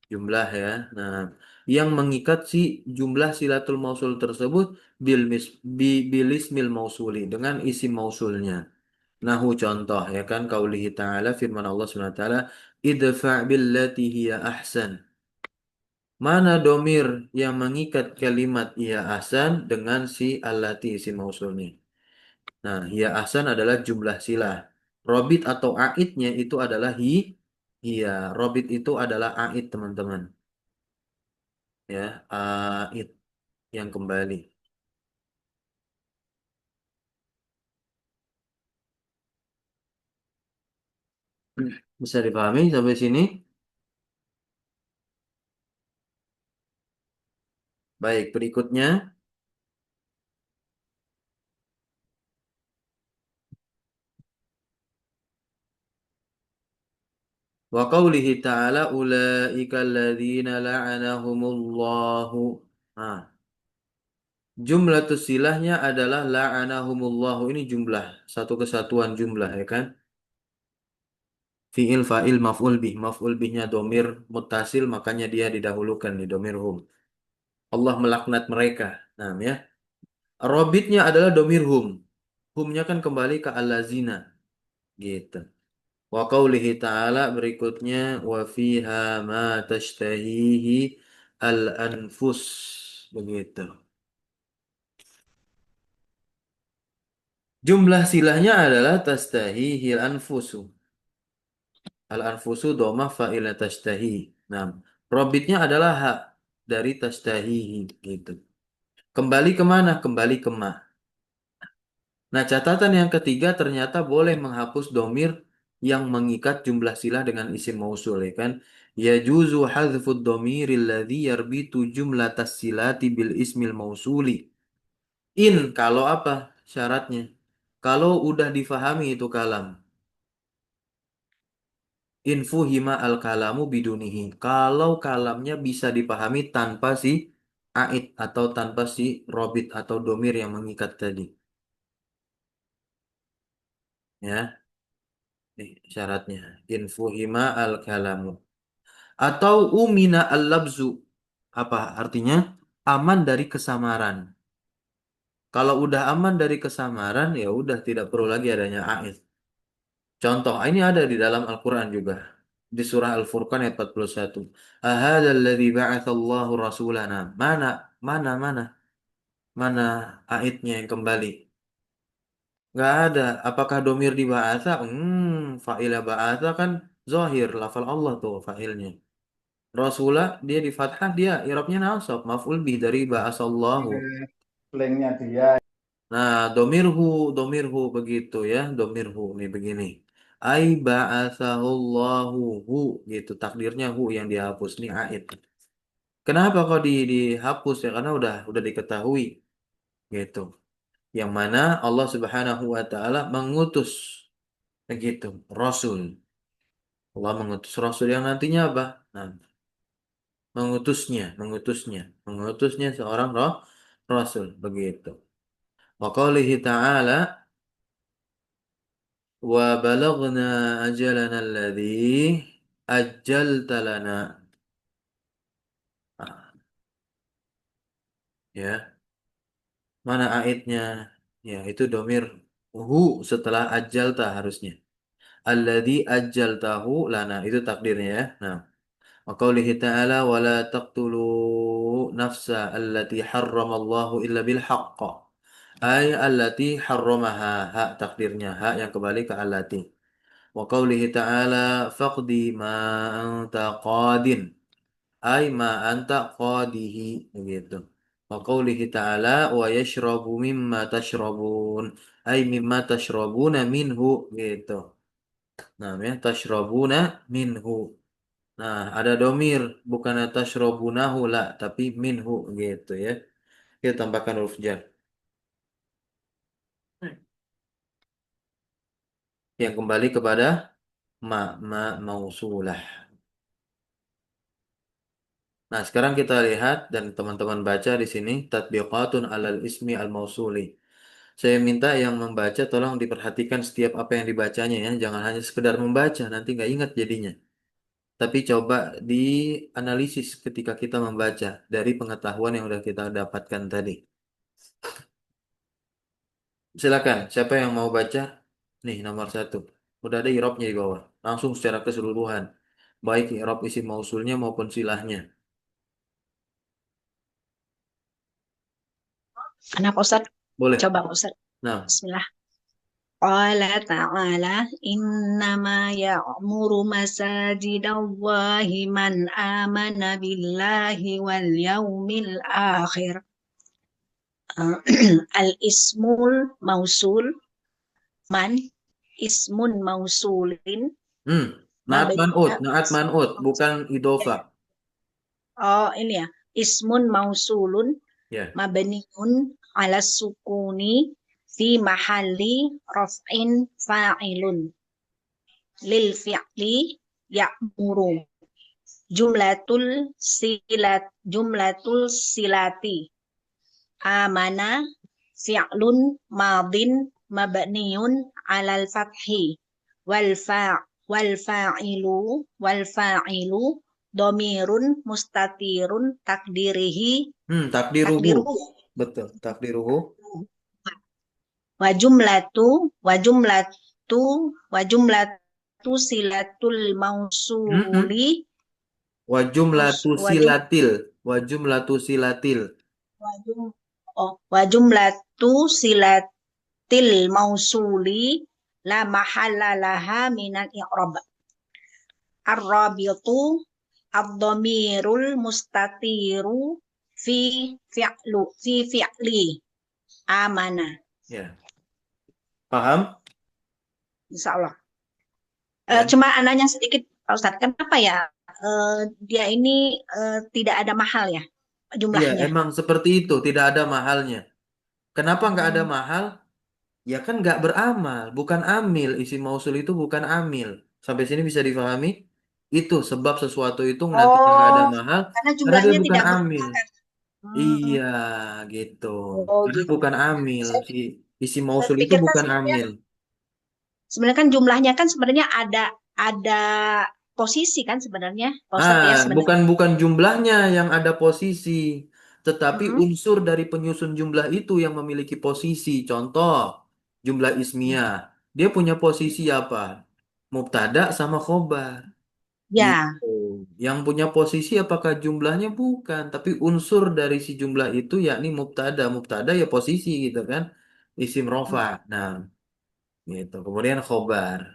Jumlah ya. Nah, yang mengikat si jumlah silatul mausul tersebut bilismil mausuli dengan isim mausulnya. Nahu contoh ya kan kaulihi ta'ala firman Allah Subhanahu wa taala idfa' billati hiya ahsan. Mana domir yang mengikat kalimat ia ahsan dengan si allati isim mausulnya. Nah, hiya ahsan adalah jumlah silah. Robit atau aidnya itu adalah hiya. Robit itu adalah aid, teman-teman. Ya, aid yang kembali. Bisa dipahami sampai sini? Baik, berikutnya. Wa qawlihi ta'ala ulaika alladzina la'anahumullahu. Nah, jumlah silahnya adalah la'anahumullahu. Ini jumlah, satu kesatuan jumlah ya kan? Fi'il fa'il maf'ul bih. Maf'ul bihnya domir muttasil, makanya dia didahulukan di domir hum. Allah melaknat mereka. Nah, ya. Robitnya adalah domir hum. Humnya kan kembali ke allazina. Gitu. Wa qawlihi ta'ala berikutnya wa fiha ma tashtahihi al-anfus. Begitu. Jumlah silahnya adalah tastahihi al-anfusu. Al-anfusu domah fa'ila tashtahi. Nah, robitnya adalah hak dari tashtahihi. Gitu. Kembali kemana? Kembali ke ma. Nah, catatan yang ketiga ternyata boleh menghapus domir yang mengikat jumlah silah dengan isim mausul, ya kan? Yajuzu hadfud domiril ladzi yarbitu jumlah silati bil ismil mausuli. In, kalau apa syaratnya? Kalau udah difahami itu kalam. Infuhima al kalamu bidunihi. Kalau kalamnya bisa dipahami tanpa si aid atau tanpa si robit atau domir yang mengikat tadi. Ya, syaratnya. Infuhima al kalamu. Atau umina al-labzu. Apa artinya? Aman dari kesamaran. Kalau udah aman dari kesamaran, ya udah tidak perlu lagi adanya AID. Contoh, ini ada di dalam Al-Quran juga. Di surah Al-Furqan ayat 41. Ahadzal ladzi ba'atsallahu rasulana. Mana, mana. Mana AID-nya yang kembali? Nggak ada. Apakah domir di ba'atsa? Fa'ilah ba'atsa kan zahir. Lafal Allah tuh fa'ilnya. Rasulah dia di fathah dia i'rabnya nasab maf'ul bih dari ba'asallahu. Planknya dia. Nah, domirhu begitu ya, domirhu nih begini. Ai ba'asahullahu hu gitu takdirnya hu yang dihapus nih aid. Kenapa kok dihapus ya? Karena udah diketahui gitu. Yang mana Allah Subhanahu wa taala mengutus begitu rasul. Allah mengutus rasul yang nantinya apa? Nah, mengutusnya seorang rasul begitu. Wa qaulihi ta'ala wa balagna ajalana alladhi ajjalta lana. Ah, ya, mana aitnya? Ya, itu domir hu setelah ajjalta harusnya. Alladhi ajjaltahu lana itu takdirnya ya. Nah, wa qaulihi ta'ala wa la taqtulu nafsa allati harramallahu illa bil haqq. Ay allati harramaha hak takdirnya hak yang kembali ke allati. Wa qaulihi ta'ala faqdi ma anta qadin. Ay ma anta qadihi begitu. Wa qaulihi ta'ala wa yashrabu mimma tashrabun. Ay mimma tashrabuna minhu gitu. Nah, ya tashrabuna minhu. Nah, ada domir bukan tashrabunahu la tapi minhu gitu ya. Kita tambahkan huruf jar yang kembali kepada ma mausulah. Nah, sekarang kita lihat dan teman-teman baca di sini tatbiqatun alal ismi al-mausuli. Saya minta yang membaca tolong diperhatikan setiap apa yang dibacanya ya. Jangan hanya sekedar membaca, nanti nggak ingat jadinya. Tapi coba dianalisis ketika kita membaca dari pengetahuan yang sudah kita dapatkan tadi. Silakan, siapa yang mau baca? Nih, nomor satu. Udah ada irobnya di bawah. Langsung secara keseluruhan. Baik irob isi mausulnya maupun silahnya. Anak Ustadz, Boleh. coba Ustadz. Nah, Bismillah. Qala ta'ala innama ya'muru masajidallahi man amana billahi wal yaumil akhir. Al-ismul mausul man ismun mausulin Hmm. Naat man'ut, mabniya naat man'ut, bukan idofa. oh ini ya ismun mausulun Ya. mabniun ala sukuni fi mahalli raf'in fa'ilun lil fi'li ya'muru jumlatul silati amana fi'lun madin mabniun alal fathi wal fa wal fa'ilu domirun mustatirun Takdiruhu. takdiruhu Betul, takdiruhu. wa jumlatu wa jumlatu wa jumlatu silatul Mm-mm. mausuli Wa jumlatu wa jum silatil. Wa jumlatu silatil. wa jum oh wa jumlatu silatil mausuli la mahalla laha minal i'rab ar-rabitu ad-dhamirul mustatiru fi fi'li amana Ya. Paham? insyaallah. Ya. Cuma ananya sedikit Pak Ustadz, kenapa ya dia ini tidak ada mahal ya Iya, jumlahnya? emang seperti itu, tidak ada mahalnya. Kenapa nggak ada Hmm. mahal? Ya kan nggak beramal, bukan amil. Isi mausul itu bukan amil. Sampai sini bisa difahami? Itu sebab sesuatu itu nantinya nggak ada Oh, mahal, karena karena dia jumlahnya bukan tidak amil. menggunakan. Iya, gitu. Oh Karena gitu. bukan amil. Saya Si isi mausul itu pikirkan bukan sebenarnya amil. sebenarnya kan jumlahnya kan sebenarnya ada posisi kan sebenarnya Pak Ustadz ya sebenarnya. Bukan bukan jumlahnya yang ada posisi, tetapi Hmm. unsur dari penyusun jumlah itu yang memiliki posisi. Contoh, jumlah ismiyah. Dia punya posisi apa? Mubtada sama khobar. Ya, Gitu. Yang punya posisi apakah jumlahnya? Bukan, tapi unsur dari si jumlah itu yakni mubtada. Mubtada ya posisi gitu kan. Isim rofa. Nah, gitu. Kemudian khobar.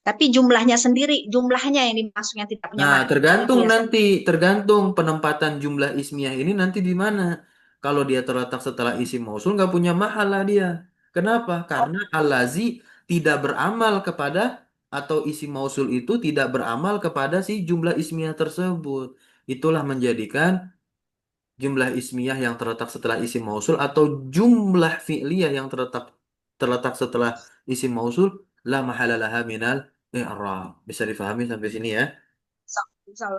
tapi jumlahnya sendiri, jumlahnya yang dimaksud yang tidak punya Nah, mahal itu tergantung ya. nanti, tergantung penempatan jumlah ismiyah ini nanti di mana. Kalau dia terletak setelah isim mausul nggak punya mahal lah dia. Kenapa? Oh, Karena al-lazi tidak beramal kepada atau isim mausul itu tidak beramal kepada si jumlah ismiyah tersebut. Itulah menjadikan jumlah ismiyah yang terletak setelah isim mausul atau jumlah fi'liyah yang terletak setelah isim mausul la mahala laha minal i'rab. Bisa difahami sampai sini ya?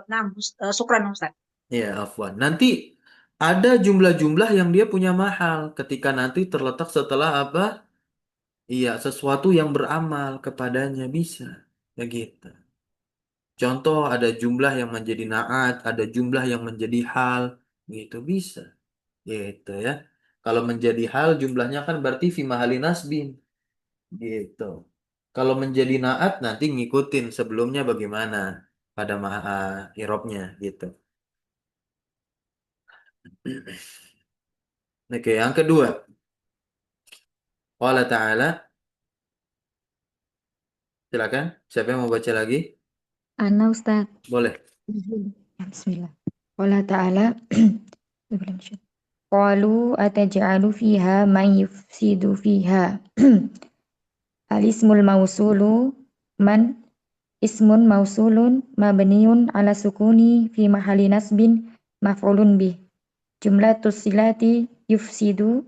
nah, syukran Ustaz. Ya, afwan. Nanti ada jumlah-jumlah yang dia punya mahal ketika nanti terletak setelah apa? Iya, sesuatu yang beramal kepadanya bisa. Begitu. Contoh ada jumlah yang menjadi naat, ada jumlah yang menjadi hal, gitu bisa. Gitu ya. Kalau menjadi hal jumlahnya kan berarti fi mahali nasbin, gitu. Kalau menjadi naat nanti ngikutin sebelumnya bagaimana pada irobnya gitu. Oke, yang kedua. Allah Ta'ala, silakan. Siapa yang mau baca lagi? Ana Ustaz. Boleh. Bismillah. Allah Ta'ala Qalu ataj'alu fiha man yufsidu fiha. Al-ismul mausulu man ismun mausulun mabniun ala sukuni fi mahali nasbin maf'ulun bih. Jumlatus silati yufsidu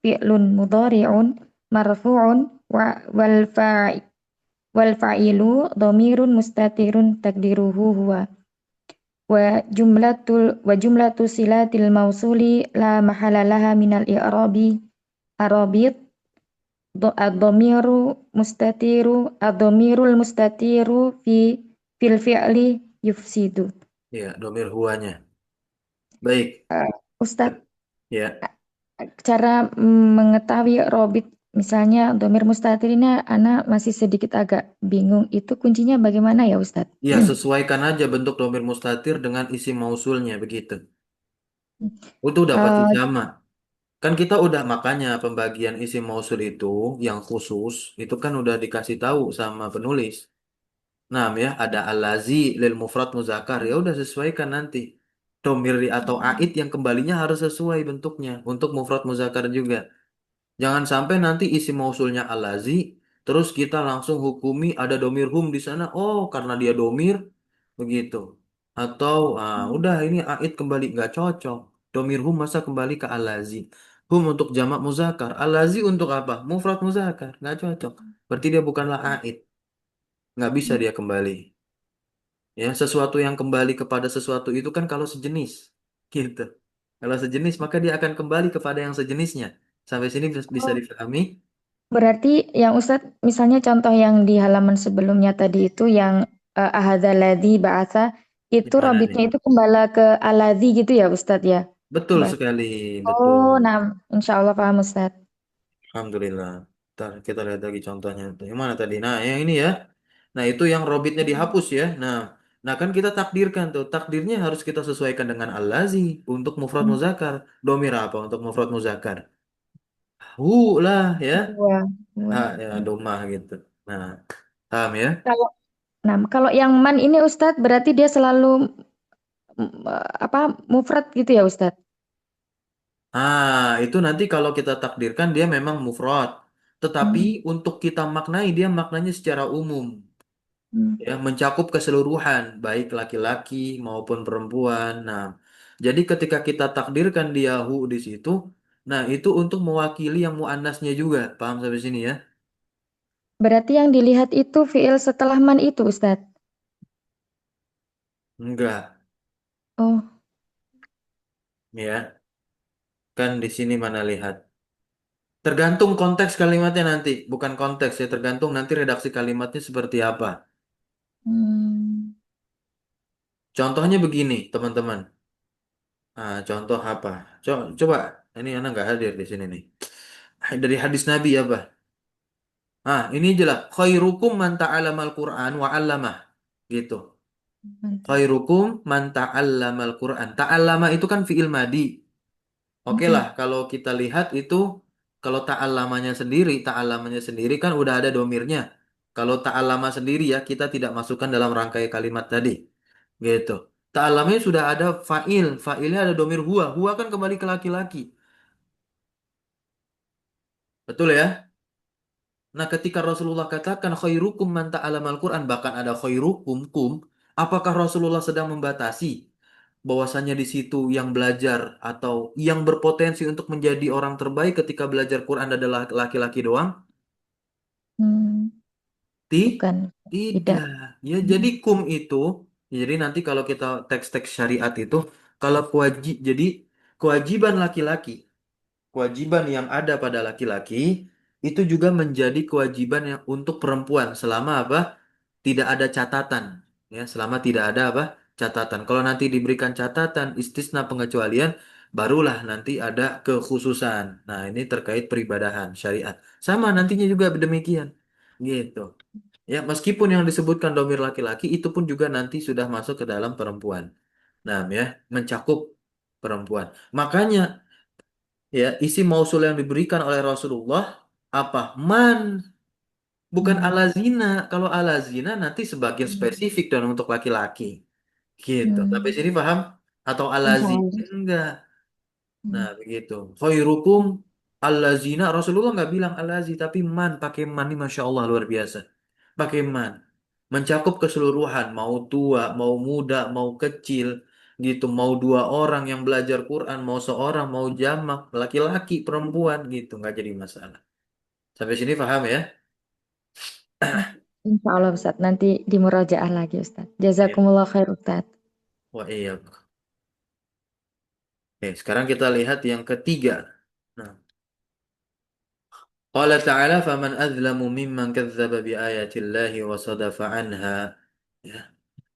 fi'lun mudhari'un marfu'un wal fa'ilu dhamirun mustatirun takdiruhu huwa. Wa jumlatu silatil mausuli la mahala laha minal i'rabi arabit ad-dhamirul mustatiru fil fi'li yufsidu. Ya, domir huanya. Baik. Ustadz, Ya. cara mengetahui robit misalnya domir mustatir ini anak masih sedikit agak bingung. Itu kuncinya bagaimana ya Ustadz? Ya, sesuaikan aja bentuk domir mustatir dengan isim mausulnya begitu. Itu udah pasti Eh, sama. Kan kita udah makanya pembagian isim mausul itu yang khusus itu kan udah dikasih tahu sama penulis. Nah, ya ada allazi lil mufrad muzakkar ya udah sesuaikan nanti. Domiri atau aid yang kembalinya harus sesuai bentuknya untuk mufrad muzakkar juga. Jangan sampai nanti isi mausulnya allazi, terus kita langsung hukumi ada domir hum di sana. Oh, karena dia domir, begitu. Atau udah ini aid kembali nggak cocok. Domir hum masa kembali ke allazi. Hum untuk jamak muzakkar. Allazi untuk apa? Mufrad muzakkar. Nggak cocok. Berarti dia bukanlah aid. Nggak bisa dia kembali. Ya, sesuatu yang kembali kepada sesuatu itu kan kalau sejenis. Gitu. Kalau sejenis, maka dia akan kembali kepada yang sejenisnya. Sampai sini bisa Oh, difahami? berarti yang Ustadz, misalnya contoh yang di halaman sebelumnya tadi itu yang ahadzaladzi ba'atsa, itu Gimana nih? robitnya itu kembali ke aladzi gitu ya Ustadz ya? Betul Mbak. sekali, betul. Oh, nah insya Allah paham Ustadz. Alhamdulillah. Ntar kita lihat lagi contohnya. Tuh, yang mana tadi? Nah, yang ini ya. Nah, itu yang robitnya dihapus ya. Nah kan kita takdirkan tuh. Takdirnya harus kita sesuaikan dengan al-lazi untuk mufrad Hmm. muzakkar. Domir apa untuk mufrad muzakkar? Hu lah ya. Dua, dua. Ya domah gitu. Nah, paham ya? Kalau kalau yang man ini Ustadz berarti dia selalu apa mufrad gitu ya Ustadz? Itu nanti kalau kita takdirkan dia memang mufrad. Tetapi Hmm. untuk kita maknai dia maknanya secara umum. Hmm. Ya, mencakup keseluruhan, baik laki-laki maupun perempuan. Nah, jadi ketika kita takdirkan dia hu di situ, nah itu untuk mewakili yang muannasnya juga. Paham sampai sini ya? Berarti yang dilihat itu fiil setelah man itu Ustadz? Enggak, Oh, ya. Kan di sini mana lihat. Tergantung konteks kalimatnya nanti, bukan konteks ya, tergantung nanti redaksi kalimatnya seperti apa. hmm. Contohnya begini, teman-teman. Contoh apa? Coba, ini anak nggak hadir di sini nih. Dari hadis Nabi apa? Ini jelas. Khairukum man ta'alamal Qur'an wa 'allamah. Gitu. Mantap. Khairukum man ta'allamal Qur'an. Ta'allama itu kan fi'il madi. Oke lah, Mm-mm. kalau kita lihat itu, kalau ta'allamanya sendiri kan udah ada domirnya. Kalau ta'allama sendiri ya, kita tidak masukkan dalam rangkai kalimat tadi. Gitu. Ta'allamanya sudah ada fa'il. Fa'ilnya ada domir huwa. Huwa kan kembali ke laki-laki. Betul ya? Nah, ketika Rasulullah katakan khairukum man ta'alamal Quran, bahkan ada khairukum kum, apakah Rasulullah sedang membatasi bahwasanya di situ yang belajar atau yang berpotensi untuk menjadi orang terbaik ketika belajar Quran adalah laki-laki doang? Hmm, Ti- bukan, tidak. Tidak. Ya, jadi Hmm. kum itu, jadi nanti kalau kita teks-teks syariat itu, kalau jadi kewajiban laki-laki kewajiban yang ada pada laki-laki itu juga menjadi kewajiban yang untuk perempuan selama apa? Tidak ada catatan. Ya, selama tidak ada apa? Catatan. Kalau nanti diberikan catatan, istisna pengecualian, barulah nanti ada kekhususan. Nah, ini terkait peribadahan syariat. Sama nantinya juga demikian. Gitu. Ya, meskipun yang disebutkan domir laki-laki itu pun juga nanti sudah masuk ke dalam perempuan. Nah, ya, mencakup perempuan. Makanya ya isi mausul yang diberikan oleh Rasulullah apa man bukan Hmm. alazina. Kalau alazina nanti sebagian spesifik dan untuk laki-laki gitu. Sampai Hmm. sini paham? Atau Insya alazi Allah. enggak. Hmm. Nah begitu, khairukum allazina. Rasulullah nggak bilang alazi tapi man, pakai man. Ini masya Allah luar biasa, pakai man mencakup keseluruhan, mau tua mau muda mau kecil gitu, mau dua orang yang belajar Quran, mau seorang, mau jamak, laki-laki perempuan gitu, nggak jadi masalah. Sampai sini paham ya? Insya Allah Ustadz, nanti di murojaah lagi Ustadz. Iya. Jazakumullah khair Ustadz. Wah iya. Oke, sekarang kita lihat yang ketiga. Nah, qala ta'ala faman adzlamu mimman kadzdzaba bi ayatillahi wa sadafa anha. Ya.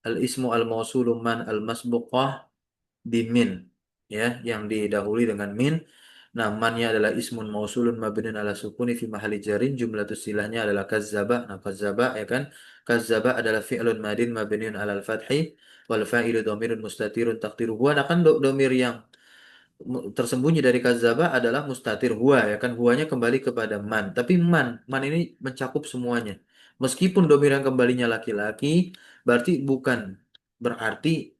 Al-ismu al-mausulu man al-masbuqah bimin, ya, yang didahului dengan min. Nah, mannya adalah ismun mausulun mabniun ala sukuni fi mahalli jarin, jumlah silahnya adalah kazzaba. Nah, kazzaba ya kan, kazzaba adalah fi'lun madin mabniun ala al-fathi wal fa'ilu dhamirun mustatirun taqdiru huwa. Nah, kan domir yang tersembunyi dari kadzdzaba adalah mustatir huwa ya kan, huwanya kembali kepada man. Tapi man ini mencakup semuanya. Meskipun domir yang kembalinya laki-laki, berarti bukan berarti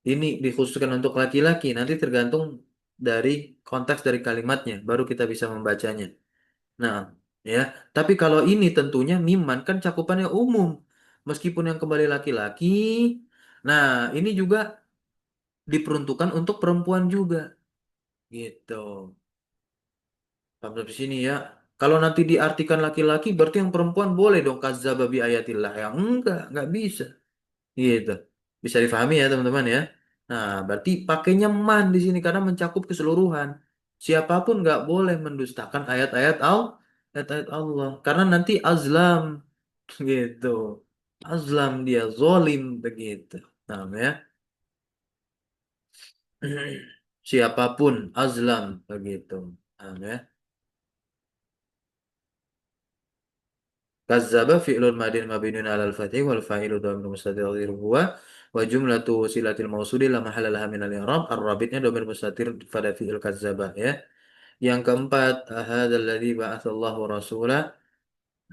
ini dikhususkan untuk laki-laki. Nanti tergantung dari konteks dari kalimatnya, baru kita bisa membacanya. Nah, ya. Tapi kalau ini tentunya miman kan cakupannya umum. Meskipun yang kembali laki-laki, nah ini juga diperuntukkan untuk perempuan juga. Gitu. Sampai di sini ya. Kalau nanti diartikan laki-laki, berarti yang perempuan boleh dong kazzaba bi ayatillah. Yang enggak bisa. Gitu. Bisa difahami ya teman-teman ya. Nah, berarti pakainya man di sini karena mencakup keseluruhan. Siapapun nggak boleh mendustakan ayat-ayat Allah. Karena nanti azlam gitu. Azlam dia zolim begitu. Nah, ya. Siapapun azlam begitu. Nah, ya. Kazzaba fi'lun madin mabinun alal fatih wal fa'ilu dhamir mustatir huwa wa jumlatu silatil mausuli la mahalla laha minal i'rab ar-rabitnya dhamir mustatir pada fi'il kazzaba ya. Yang keempat hadzal ladzi ba'atsallahu rasulah.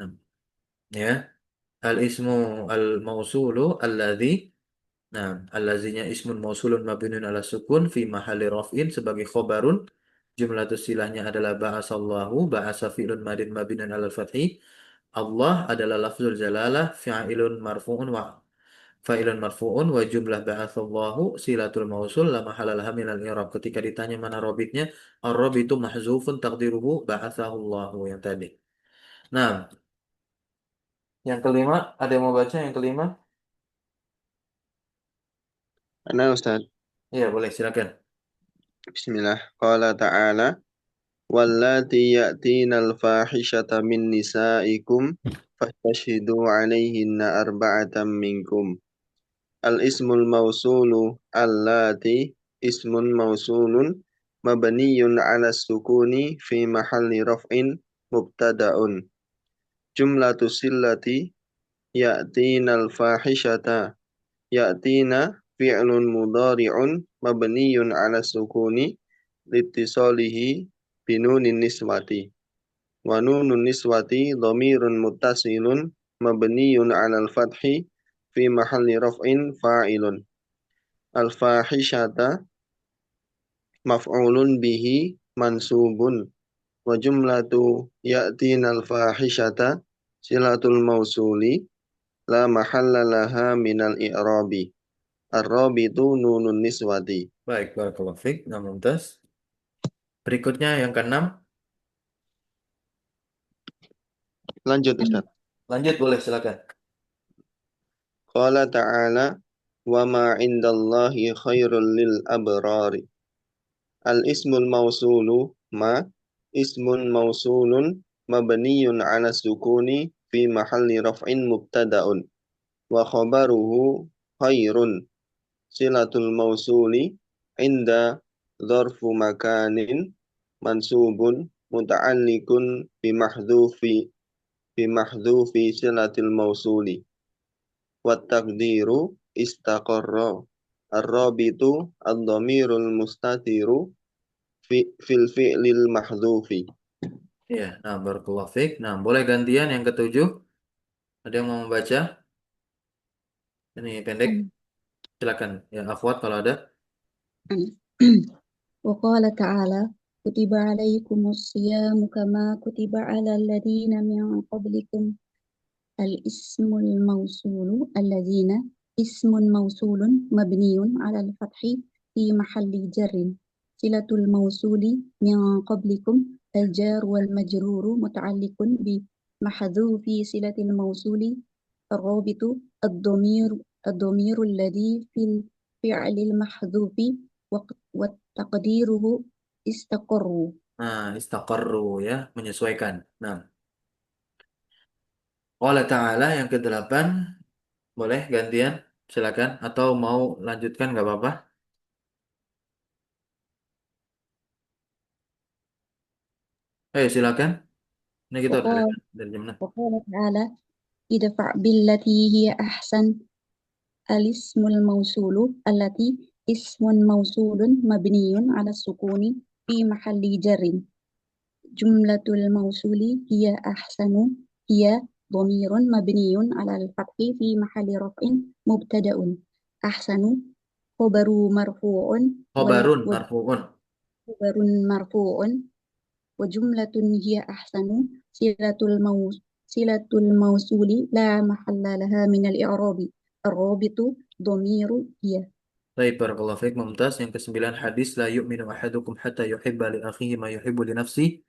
Nah, ya. Al-ismu al-mausulu alladzi. Nah, alladzinya ismun mausulun mabinun ala sukun fi mahalli raf'in sebagai khobarun. Jumlatus silahnya adalah ba'asallahu, ba'asa fi'lun madin mabinun alal fathi. Allah adalah lafzul jalalah fa'ilun marfu'un wa fa'ilun marfu'un wa jumlah ba'atsallahu silatul mausul la mahala laha minal i'rab. Ketika ditanya mana robitnya, ar-rob itu mahzufun taqdiruhu ba'atsahullahu yang tadi. Nah, yang kelima, ada yang mau baca yang kelima? Ana Ustaz. Iya, boleh silakan. Bismillah. Qala ta'ala wallati ya'tinal fahishata min nisaikum fastashhidu 'alaihinna arba'atan minkum. Al-ismul mausulu allati ismun mausulun mabniyun 'ala sukuni fi mahalli raf'in mubtada'un. Jumlatu sillati ya'tinal fahishata ya'tina fi'lun mudhari'un mabniyun 'ala sukuni litisalihi binunin niswati wa nunun niswati dhamirun muttasilun mabniyun 'alal fathi fi mahalli raf'in fa'ilun. Al-fahishata maf'ulun bihi mansubun wa jumlatu ya'tina al-fahishata silatul mausuli la mahalla laha minal i'rabi. Ar-rabitu nunun niswati. Baik, barakallahu fiik. Nah, mumtaz. Berikutnya yang keenam. Lanjut Ustaz. Lanjut boleh silakan. Qala ta'ala wa ma indallahi khairul lil abrari. Al-ismul mausulu ma ismun mausulun mabniyun 'ala sukuni fi mahalli raf'in mubtada'un wa khabaruhu khairun silatul mausuli inda dzarfu makanin mansubun muta'alliqun bimahdhufi silatil mausuli wa taqdiru istaqarra ar-rabitu ad-dhamirul mustatiru fil fi'lil mahdhufi. Iya, nah barakallahu fiik. Nah, boleh gantian yang ketujuh. Ada yang mau membaca? Ini pendek. Silakan. Ya, akhwat kalau ada. وقال تعالى كتب عليكم الصيام كما كتب على الذين من قبلكم الاسم الموصول الذين اسم موصول مبني على الفتح في محل جر صلة الموصول من قبلكم الجار والمجرور متعلق بمحذوف صلة الموصول الرابط الضمير الذي في الفعل المحذوف وتقديره استقروا. Nah, istaqarru ya, menyesuaikan. Nah, Allah Ta'ala yang ke-8. Boleh gantian? Silakan. Atau mau lanjutkan nggak apa-apa? Ayo silakan. Ini kita udah وقال, dari jam 6. وقال تعالى ادفع بالتي هي أحسن الاسم الموصول التي ismun mausulun mabniun ala sukuni fi mahalli jarrin. Jumlatul mausuli hiya ahsanu hiya dhamirun mabniun ala al-fathi fi mahalli raf'in mubtada'un. Ahsanu khabaru marfu'un Khobarun wa marfu'un. khabarun marfu'un wa jumlatun hiya ahsanu silatul mausuli la mahalla laha min al-i'rabi. Ar-rabitu dhamiru hiya. Baik, barakallahu fiik, mumtaz. Yang kesembilan, hadis la yu'minu ahadukum hatta yuhibba li akhihi ma yuhibbu li nafsi.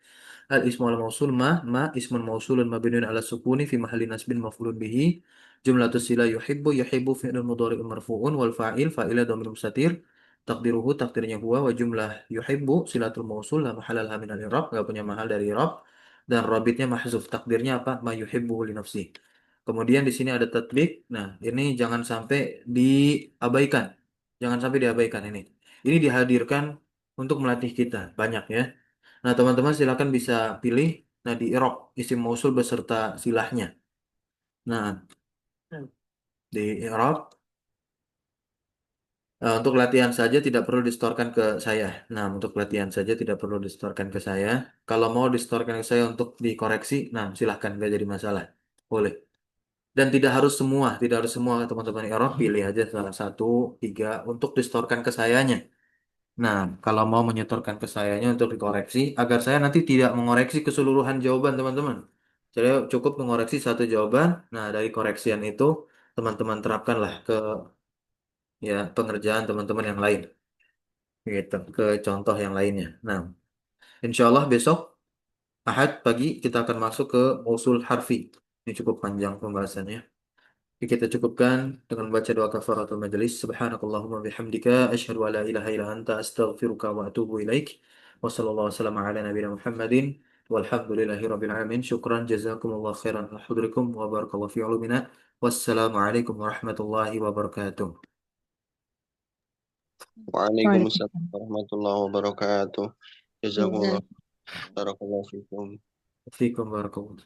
Al ismu al mausul ma ismun mausulun mabniun ala sukuni fi mahalli nasbin maf'ulun bihi. Jumlatus sila yuhibbu fi'lun mudhari'un marfu'un wal fa'ila dhamir mustatir. Takdiruhu takdirnya huwa wa jumlah yuhibbu silatul mausul la mahalla laha min al i'rab, enggak punya mahal dari i'rab, dan rabitnya mahzuf. Takdirnya apa? Ma yuhibbu li nafsi. Kemudian di sini ada tatbik. Nah, ini jangan sampai diabaikan. Jangan sampai diabaikan ini. Ini dihadirkan untuk melatih kita banyak ya. Nah, teman-teman silakan bisa pilih. Nah, di i'rab isim mausul beserta silahnya. Nah, di i'rab untuk latihan saja tidak perlu distorkan ke saya. Nah, untuk latihan saja tidak perlu distorkan ke saya. Kalau mau distorkan ke saya untuk dikoreksi, nah silahkan, nggak jadi masalah. Boleh. Dan tidak harus semua teman-teman i'rab, pilih aja salah satu, tiga untuk distorkan ke sayanya. Nah, kalau mau menyetorkan ke sayanya untuk dikoreksi, agar saya nanti tidak mengoreksi keseluruhan jawaban teman-teman. Saya cukup mengoreksi satu jawaban. Nah, dari koreksian itu teman-teman terapkanlah ke ya pengerjaan teman-teman yang lain, gitu, ke contoh yang lainnya. Nah, insya Allah besok Ahad pagi kita akan masuk ke usul harfi. Ini cukup panjang pembahasannya. Oke, kita cukupkan dengan baca doa kafaratul majelis. Subhanakallahumma bihamdika asyhadu an la ilaha illa anta astaghfiruka wa atubu ilaik. Wa sallallahu wasallam ala nabiyina Muhammadin walhamdulillahi rabbil alamin. Syukran jazakumullah khairan ala hudurikum wa barakallahu fi ulumina. Wassalamualaikum warahmatullahi wabarakatuh. Waalaikumsalam warahmatullahi wabarakatuh. Jazakumullah. Jazakumullah. Barakallahu fikum. Fikum barakallahu.